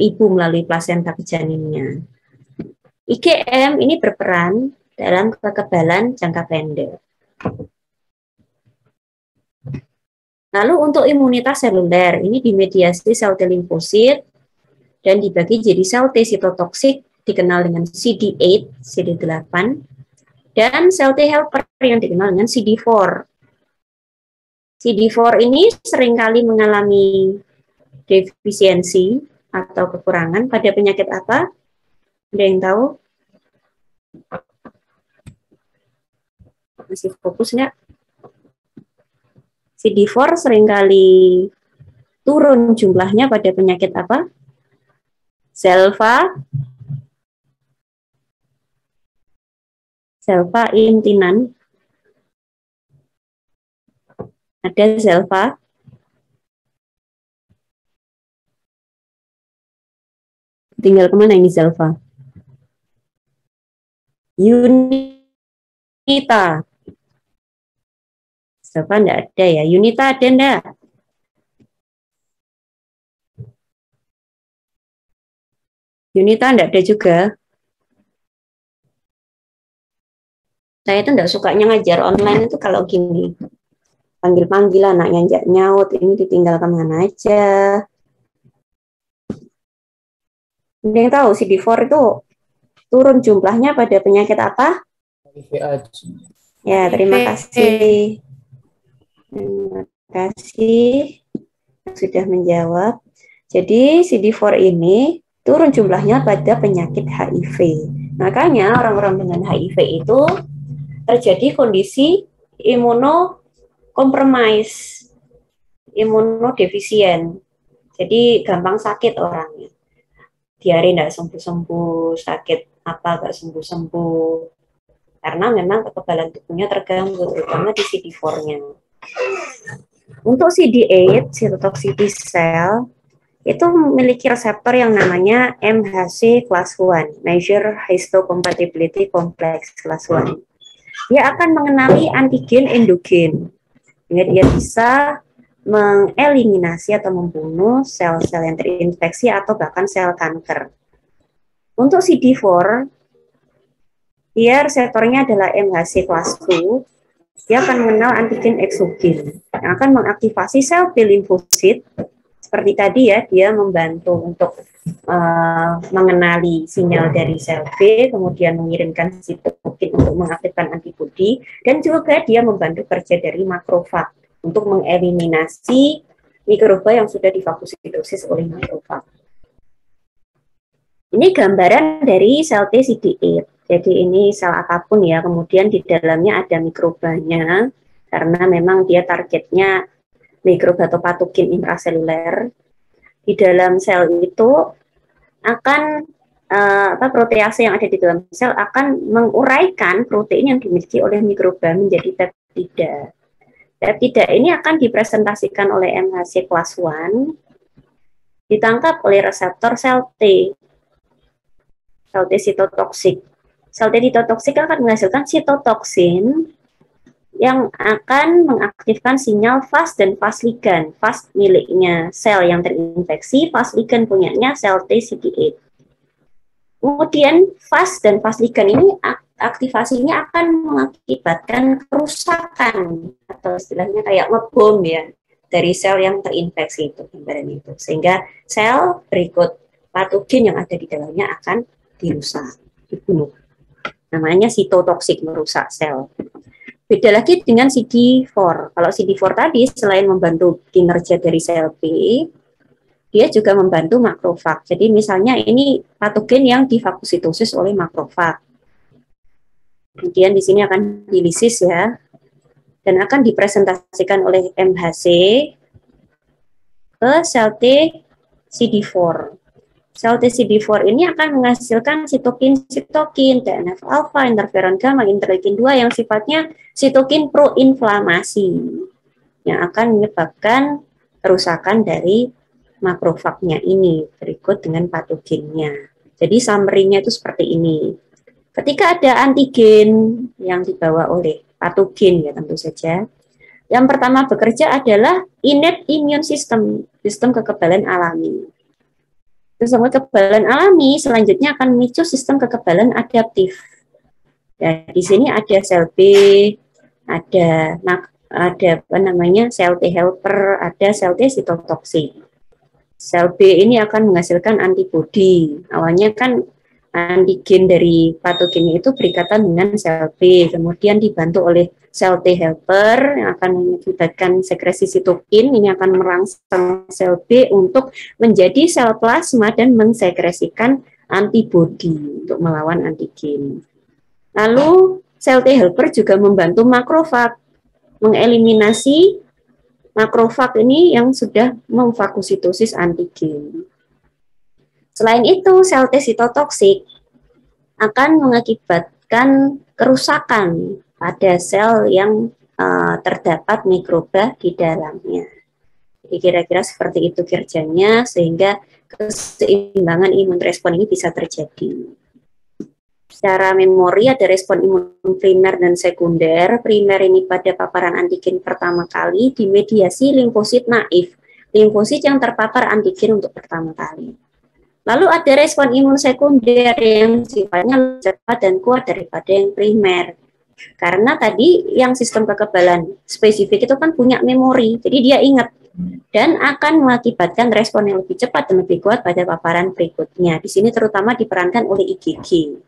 ibu melalui plasenta ke janinnya. IgM ini berperan dalam kekebalan jangka pendek. Lalu untuk imunitas seluler, ini dimediasi sel T limfosit dan dibagi jadi sel T sitotoksik dikenal dengan CD8, CD8, dan sel T helper yang dikenal dengan CD4. CD4 ini seringkali mengalami defisiensi atau kekurangan pada penyakit apa? Ada yang tahu? Masih fokus nggak? CD4 seringkali turun jumlahnya pada penyakit apa? Selva intinan. Ada selva. Tinggal kemana ini selva? Unita. Selva enggak ada ya. Unita ada enggak? Unita enggak ada juga. Saya itu enggak sukanya ngajar online itu kalau gini. Panggil-panggil anaknya nyaut, ini ditinggal kemana aja. Ada yang tahu CD4 itu turun jumlahnya pada penyakit apa? Ya, terima kasih. Terima kasih sudah menjawab. Jadi CD4 ini turun jumlahnya pada penyakit HIV. Makanya orang-orang dengan HIV itu terjadi kondisi imunokompromis, imunodefisien. Jadi gampang sakit orangnya. Diare tidak sembuh-sembuh, sakit apa nggak sembuh-sembuh. Karena memang kekebalan tubuhnya terganggu, terutama di CD4-nya. Untuk CD8, cytotoxic T-cell, itu memiliki reseptor yang namanya MHC class 1, Major Histocompatibility Complex class 1. Dia akan mengenali antigen endogen, sehingga dia bisa mengeliminasi atau membunuh sel-sel yang terinfeksi atau bahkan sel kanker. Untuk CD4, dia reseptornya adalah MHC class 2, dia akan mengenal antigen eksogen yang akan mengaktifasi sel T limfosit. Seperti tadi ya, dia membantu untuk mengenali sinyal dari sel B, kemudian mengirimkan sitokin untuk mengaktifkan antibodi, dan juga dia membantu kerja dari makrofag untuk mengeliminasi mikroba yang sudah difagositosis oleh makrofag. Ini gambaran dari sel T CD8. Jadi ini sel apapun ya, kemudian di dalamnya ada mikrobanya, karena memang dia targetnya mikroba atau patogen intraseluler. Di dalam sel itu akan protease yang ada di dalam sel akan menguraikan protein yang dimiliki oleh mikroba menjadi peptida. Peptida ini akan dipresentasikan oleh MHC class 1, ditangkap oleh reseptor sel T sitotoksik. Sel T sitotoksik akan menghasilkan sitotoksin yang akan mengaktifkan sinyal Fas dan Fas ligan. Fas miliknya sel yang terinfeksi, Fas ligan punyanya sel T CD8. Kemudian Fas dan Fas ligan ini aktivasinya akan mengakibatkan kerusakan atau istilahnya kayak ngebom ya dari sel yang terinfeksi itu, itu. Sehingga sel berikut patogen yang ada di dalamnya akan dirusak, dibunuh. Namanya sitotoksik, merusak sel. Beda lagi dengan CD4. Kalau CD4 tadi selain membantu kinerja dari sel B, dia juga membantu makrofag. Jadi misalnya ini patogen yang difagositosis oleh makrofag. Kemudian di sini akan dilisis ya, dan akan dipresentasikan oleh MHC ke sel T CD4. Sel T CD4 ini akan menghasilkan sitokin, TNF-alpha, interferon gamma, interleukin 2 yang sifatnya sitokin proinflamasi yang akan menyebabkan kerusakan dari makrofagnya ini berikut dengan patogennya. Jadi summary-nya itu seperti ini. Ketika ada antigen yang dibawa oleh patogen ya tentu saja. Yang pertama bekerja adalah innate immune system, sistem kekebalan alami. Sistem kekebalan alami selanjutnya akan memicu sistem kekebalan adaptif. Ya, di sini ada sel B, ada ada apa namanya sel T helper, ada sel T sitotoksik. Sel B ini akan menghasilkan antibodi. Awalnya kan antigen dari patogennya itu berikatan dengan sel B, kemudian dibantu oleh sel T helper yang akan mengakibatkan sekresi sitokin, ini akan merangsang sel B untuk menjadi sel plasma dan mensekresikan antibodi untuk melawan antigen. Lalu sel T helper juga membantu makrofag mengeliminasi makrofag ini yang sudah memfagositosis antigen. Selain itu, sel T sitotoksik akan mengakibatkan kerusakan pada sel yang terdapat mikroba di dalamnya. Jadi kira-kira seperti itu kerjanya sehingga keseimbangan imun respon ini bisa terjadi. Secara memori ada respon imun primer dan sekunder. Primer ini pada paparan antigen pertama kali dimediasi limfosit naif, limfosit yang terpapar antigen untuk pertama kali. Lalu ada respon imun sekunder yang sifatnya cepat dan kuat daripada yang primer. Karena tadi yang sistem kekebalan spesifik itu kan punya memori, jadi dia ingat dan akan mengakibatkan respon yang lebih cepat dan lebih kuat pada paparan berikutnya. Di sini terutama diperankan oleh IgG.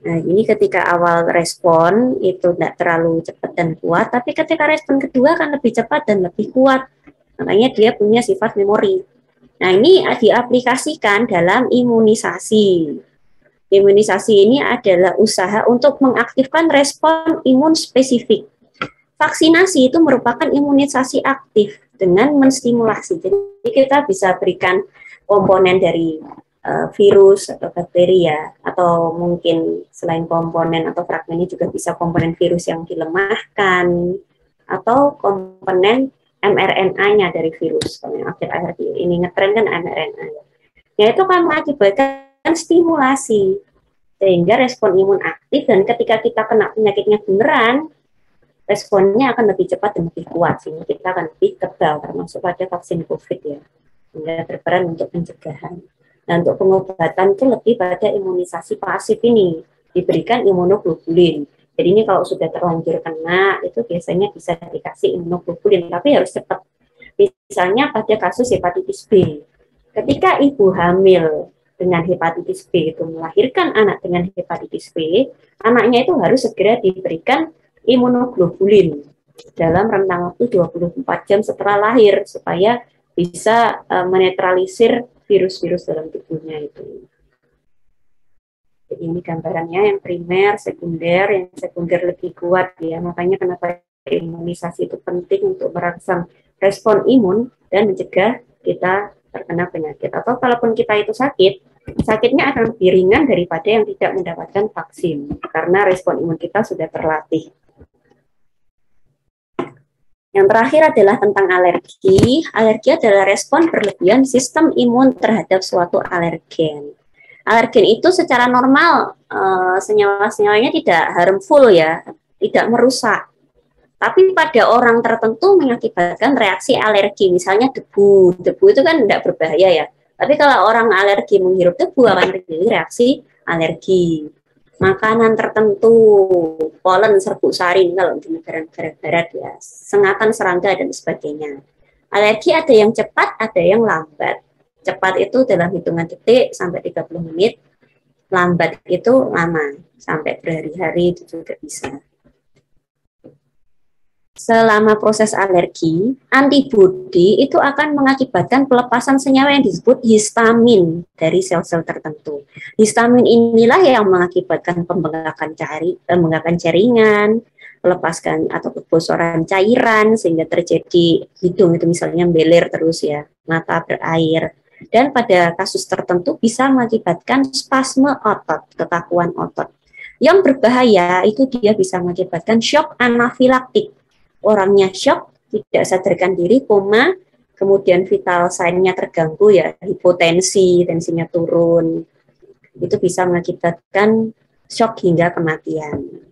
Nah, ini ketika awal respon itu tidak terlalu cepat dan kuat, tapi ketika respon kedua akan lebih cepat dan lebih kuat. Makanya dia punya sifat memori. Nah, ini diaplikasikan dalam imunisasi. Imunisasi ini adalah usaha untuk mengaktifkan respon imun spesifik. Vaksinasi itu merupakan imunisasi aktif dengan menstimulasi. Jadi kita bisa berikan komponen dari virus atau bakteri ya, atau mungkin selain komponen atau fragmennya juga bisa komponen virus yang dilemahkan atau komponen mRNA-nya dari virus. Kalau yang akhir-akhir ini ngetren kan mRNA. Ya itu kan mengakibatkan stimulasi sehingga respon imun aktif, dan ketika kita kena penyakitnya beneran, responnya akan lebih cepat dan lebih kuat sehingga kita akan lebih kebal, termasuk pada vaksin COVID ya, sehingga berperan untuk pencegahan. Nah, untuk pengobatan itu lebih pada imunisasi pasif ini, diberikan imunoglobulin. Jadi ini kalau sudah terlanjur kena, itu biasanya bisa dikasih imunoglobulin, tapi harus cepat. Misalnya pada kasus hepatitis B, ketika ibu hamil dengan hepatitis B itu melahirkan anak dengan hepatitis B, anaknya itu harus segera diberikan imunoglobulin dalam rentang waktu 24 jam setelah lahir, supaya bisa menetralisir virus-virus dalam tubuhnya itu. Jadi ini gambarannya yang primer, sekunder, yang sekunder lebih kuat ya. Makanya kenapa imunisasi itu penting untuk merangsang respon imun dan mencegah kita terkena penyakit. Atau kalaupun kita itu sakit, sakitnya akan lebih ringan daripada yang tidak mendapatkan vaksin karena respon imun kita sudah terlatih. Yang terakhir adalah tentang alergi. Alergi adalah respon berlebihan sistem imun terhadap suatu alergen. Alergen itu secara normal senyawa-senyawanya tidak harmful ya, tidak merusak. Tapi pada orang tertentu mengakibatkan reaksi alergi, misalnya debu. Debu itu kan tidak berbahaya ya. Tapi kalau orang alergi menghirup debu akan terjadi reaksi alergi. Makanan tertentu, polen, serbuk sari kalau di negara-negara barat ya, sengatan serangga dan sebagainya. Alergi ada yang cepat, ada yang lambat. Cepat itu dalam hitungan detik sampai 30 menit, lambat itu lama, sampai berhari-hari itu juga bisa. Selama proses alergi, antibodi itu akan mengakibatkan pelepasan senyawa yang disebut histamin dari sel-sel tertentu. Histamin inilah yang mengakibatkan pembengkakan jaringan, melepaskan atau kebocoran cairan sehingga terjadi hidung itu misalnya beler terus ya, mata berair. Dan pada kasus tertentu bisa mengakibatkan spasme otot, kekakuan otot. Yang berbahaya itu dia bisa mengakibatkan shock anafilaktik. Orangnya shock, tidak sadarkan diri, koma, kemudian vital sign-nya terganggu ya, hipotensi, tensinya turun. Itu bisa mengakibatkan shock hingga kematian.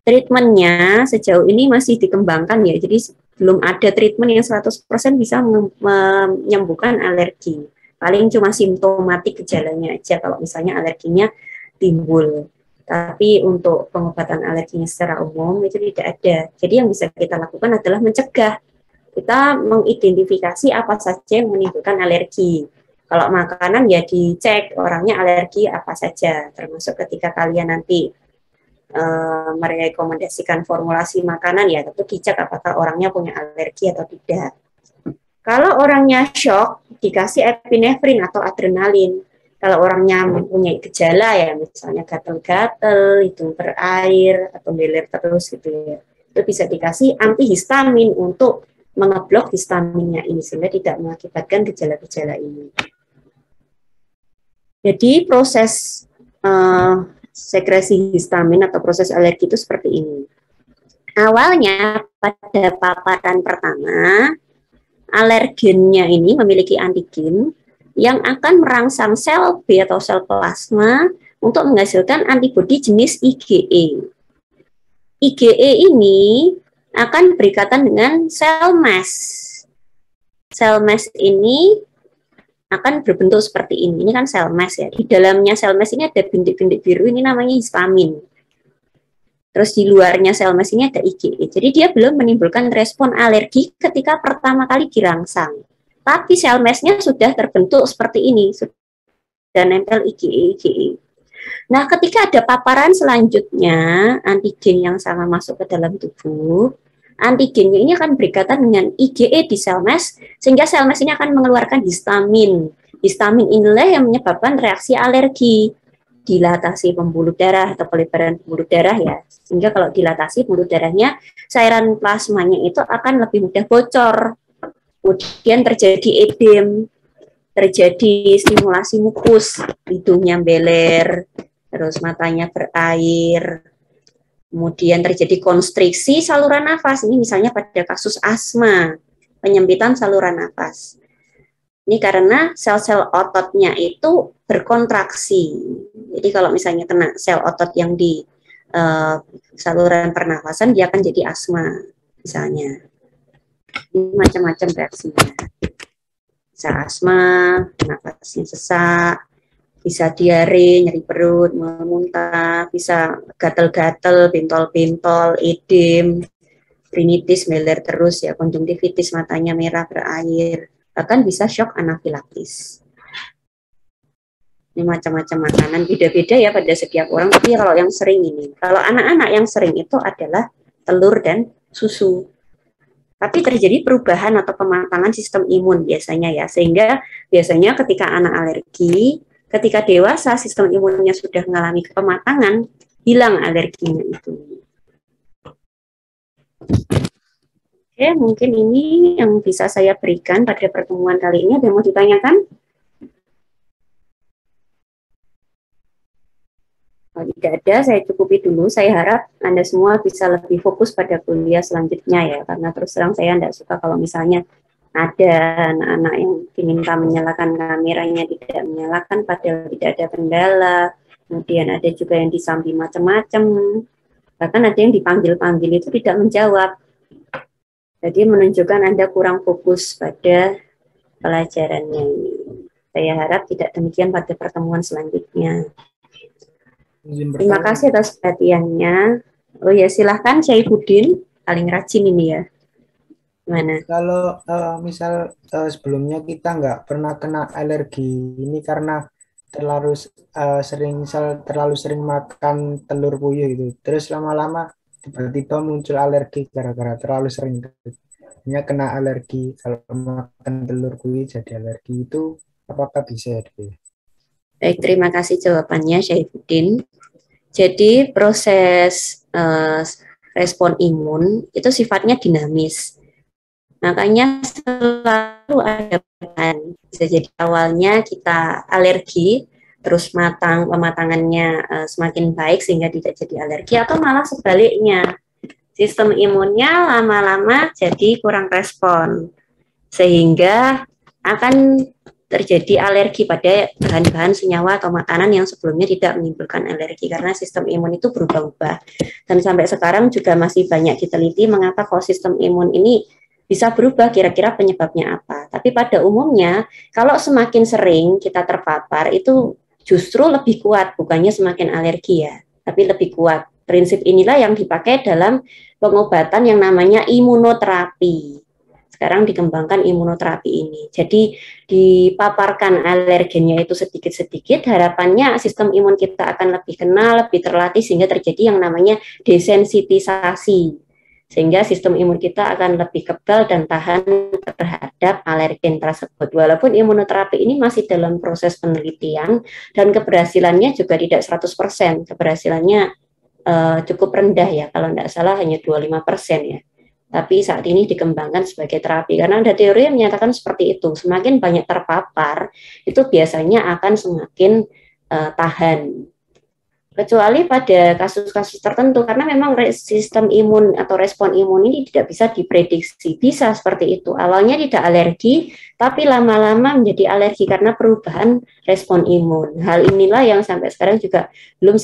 Treatment-nya sejauh ini masih dikembangkan ya, jadi belum ada treatment yang 100% bisa menyembuhkan alergi. Paling cuma simptomatik gejalanya aja kalau misalnya alerginya timbul. Tapi untuk pengobatan alerginya secara umum itu tidak ada. Jadi yang bisa kita lakukan adalah mencegah. Kita mengidentifikasi apa saja yang menimbulkan alergi. Kalau makanan ya dicek orangnya alergi apa saja, termasuk ketika kalian nanti merekomendasikan formulasi makanan ya tentu dicek apakah orangnya punya alergi atau tidak. Kalau orangnya shock, dikasih epinefrin atau adrenalin. Kalau orangnya mempunyai gejala ya, misalnya gatel-gatel, hidung berair, atau beler terus gitu ya, itu bisa dikasih antihistamin untuk mengeblok histaminnya ini, sehingga tidak mengakibatkan gejala-gejala ini. Jadi proses sekresi histamin atau proses alergi itu seperti ini. Awalnya pada paparan pertama, alergennya ini memiliki antigen yang akan merangsang sel B atau sel plasma untuk menghasilkan antibodi jenis IgE. IgE ini akan berikatan dengan sel mass. Sel mass ini akan berbentuk seperti ini. Ini kan sel mass ya. Di dalamnya sel mass ini ada bintik-bintik biru, ini namanya histamin. Terus di luarnya sel mass ini ada IgE. Jadi dia belum menimbulkan respon alergi ketika pertama kali dirangsang. Tapi sel mass-nya sudah terbentuk seperti ini, sudah nempel IgE. Nah, ketika ada paparan selanjutnya, antigen yang sama masuk ke dalam tubuh, antigennya ini akan berikatan dengan IgE di sel mass, sehingga sel mass ini akan mengeluarkan histamin. Histamin inilah yang menyebabkan reaksi alergi, dilatasi pembuluh darah atau pelebaran pembuluh darah ya. Sehingga kalau dilatasi pembuluh darahnya, cairan plasmanya itu akan lebih mudah bocor. Kemudian terjadi edem, terjadi stimulasi mukus, hidungnya beler, terus matanya berair, kemudian terjadi konstriksi saluran nafas. Ini misalnya pada kasus asma, penyempitan saluran nafas. Ini karena sel-sel ototnya itu berkontraksi. Jadi kalau misalnya kena sel otot yang di saluran pernafasan, dia akan jadi asma, misalnya. Ini macam-macam reaksinya. Bisa asma, nafasnya sesak, bisa diare, nyeri perut, muntah, bisa gatal-gatal, bentol-bentol, edem, rinitis, meler terus ya, konjungtivitis, matanya merah berair, bahkan bisa shock anafilaktis. Ini macam-macam makanan, beda-beda ya pada setiap orang, tapi kalau yang sering ini, kalau anak-anak yang sering itu adalah telur dan susu. Tapi terjadi perubahan atau pematangan sistem imun biasanya ya, sehingga biasanya ketika anak alergi, ketika dewasa sistem imunnya sudah mengalami pematangan, hilang alerginya itu. Oke, mungkin ini yang bisa saya berikan pada pertemuan kali ini. Ada yang mau ditanyakan? Kalau tidak ada, saya cukupi dulu. Saya harap Anda semua bisa lebih fokus pada kuliah selanjutnya ya, karena terus terang saya tidak suka kalau misalnya ada anak-anak yang diminta menyalakan kameranya tidak menyalakan padahal tidak ada kendala. Kemudian ada juga yang disambi macam-macam. Bahkan ada yang dipanggil-panggil itu tidak menjawab. Jadi menunjukkan Anda kurang fokus pada pelajarannya ini. Saya harap tidak demikian pada pertemuan selanjutnya. Terima kasih atas perhatiannya. Oh ya, silahkan Syaifuddin, paling rajin ini ya. Gimana? Kalau misal sebelumnya kita nggak pernah kena alergi, ini karena terlalu sering makan telur puyuh gitu. Terus lama-lama tiba-tiba muncul alergi gara-gara terlalu sering. Hanya kena alergi, kalau makan telur puyuh jadi alergi itu apakah bisa? Baik, terima kasih jawabannya Syaifuddin. Jadi proses respon imun itu sifatnya dinamis. Makanya selalu ada perubahan. Bisa jadi awalnya kita alergi, terus pematangannya semakin baik sehingga tidak jadi alergi, atau malah sebaliknya. Sistem imunnya lama-lama jadi kurang respon, sehingga akan terjadi alergi pada bahan-bahan senyawa atau makanan yang sebelumnya tidak menimbulkan alergi karena sistem imun itu berubah-ubah. Dan sampai sekarang juga masih banyak diteliti mengapa kok sistem imun ini bisa berubah, kira-kira penyebabnya apa. Tapi pada umumnya kalau semakin sering kita terpapar itu justru lebih kuat, bukannya semakin alergi ya. tapi lebih kuat. Prinsip inilah yang dipakai dalam pengobatan yang namanya imunoterapi. Sekarang dikembangkan imunoterapi ini. Jadi dipaparkan alergennya itu sedikit-sedikit, harapannya sistem imun kita akan lebih kenal, lebih terlatih sehingga terjadi yang namanya desensitisasi. Sehingga sistem imun kita akan lebih kebal dan tahan terhadap alergen tersebut. Walaupun imunoterapi ini masih dalam proses penelitian dan keberhasilannya juga tidak 100%. Keberhasilannya cukup rendah ya, kalau tidak salah hanya 25% ya. Tapi saat ini dikembangkan sebagai terapi karena ada teori yang menyatakan seperti itu. Semakin banyak terpapar, itu biasanya akan semakin tahan. Kecuali pada kasus-kasus tertentu, karena memang sistem imun atau respon imun ini tidak bisa diprediksi. Bisa seperti itu. Awalnya tidak alergi, tapi lama-lama menjadi alergi karena perubahan respon imun. Hal inilah yang sampai sekarang juga belum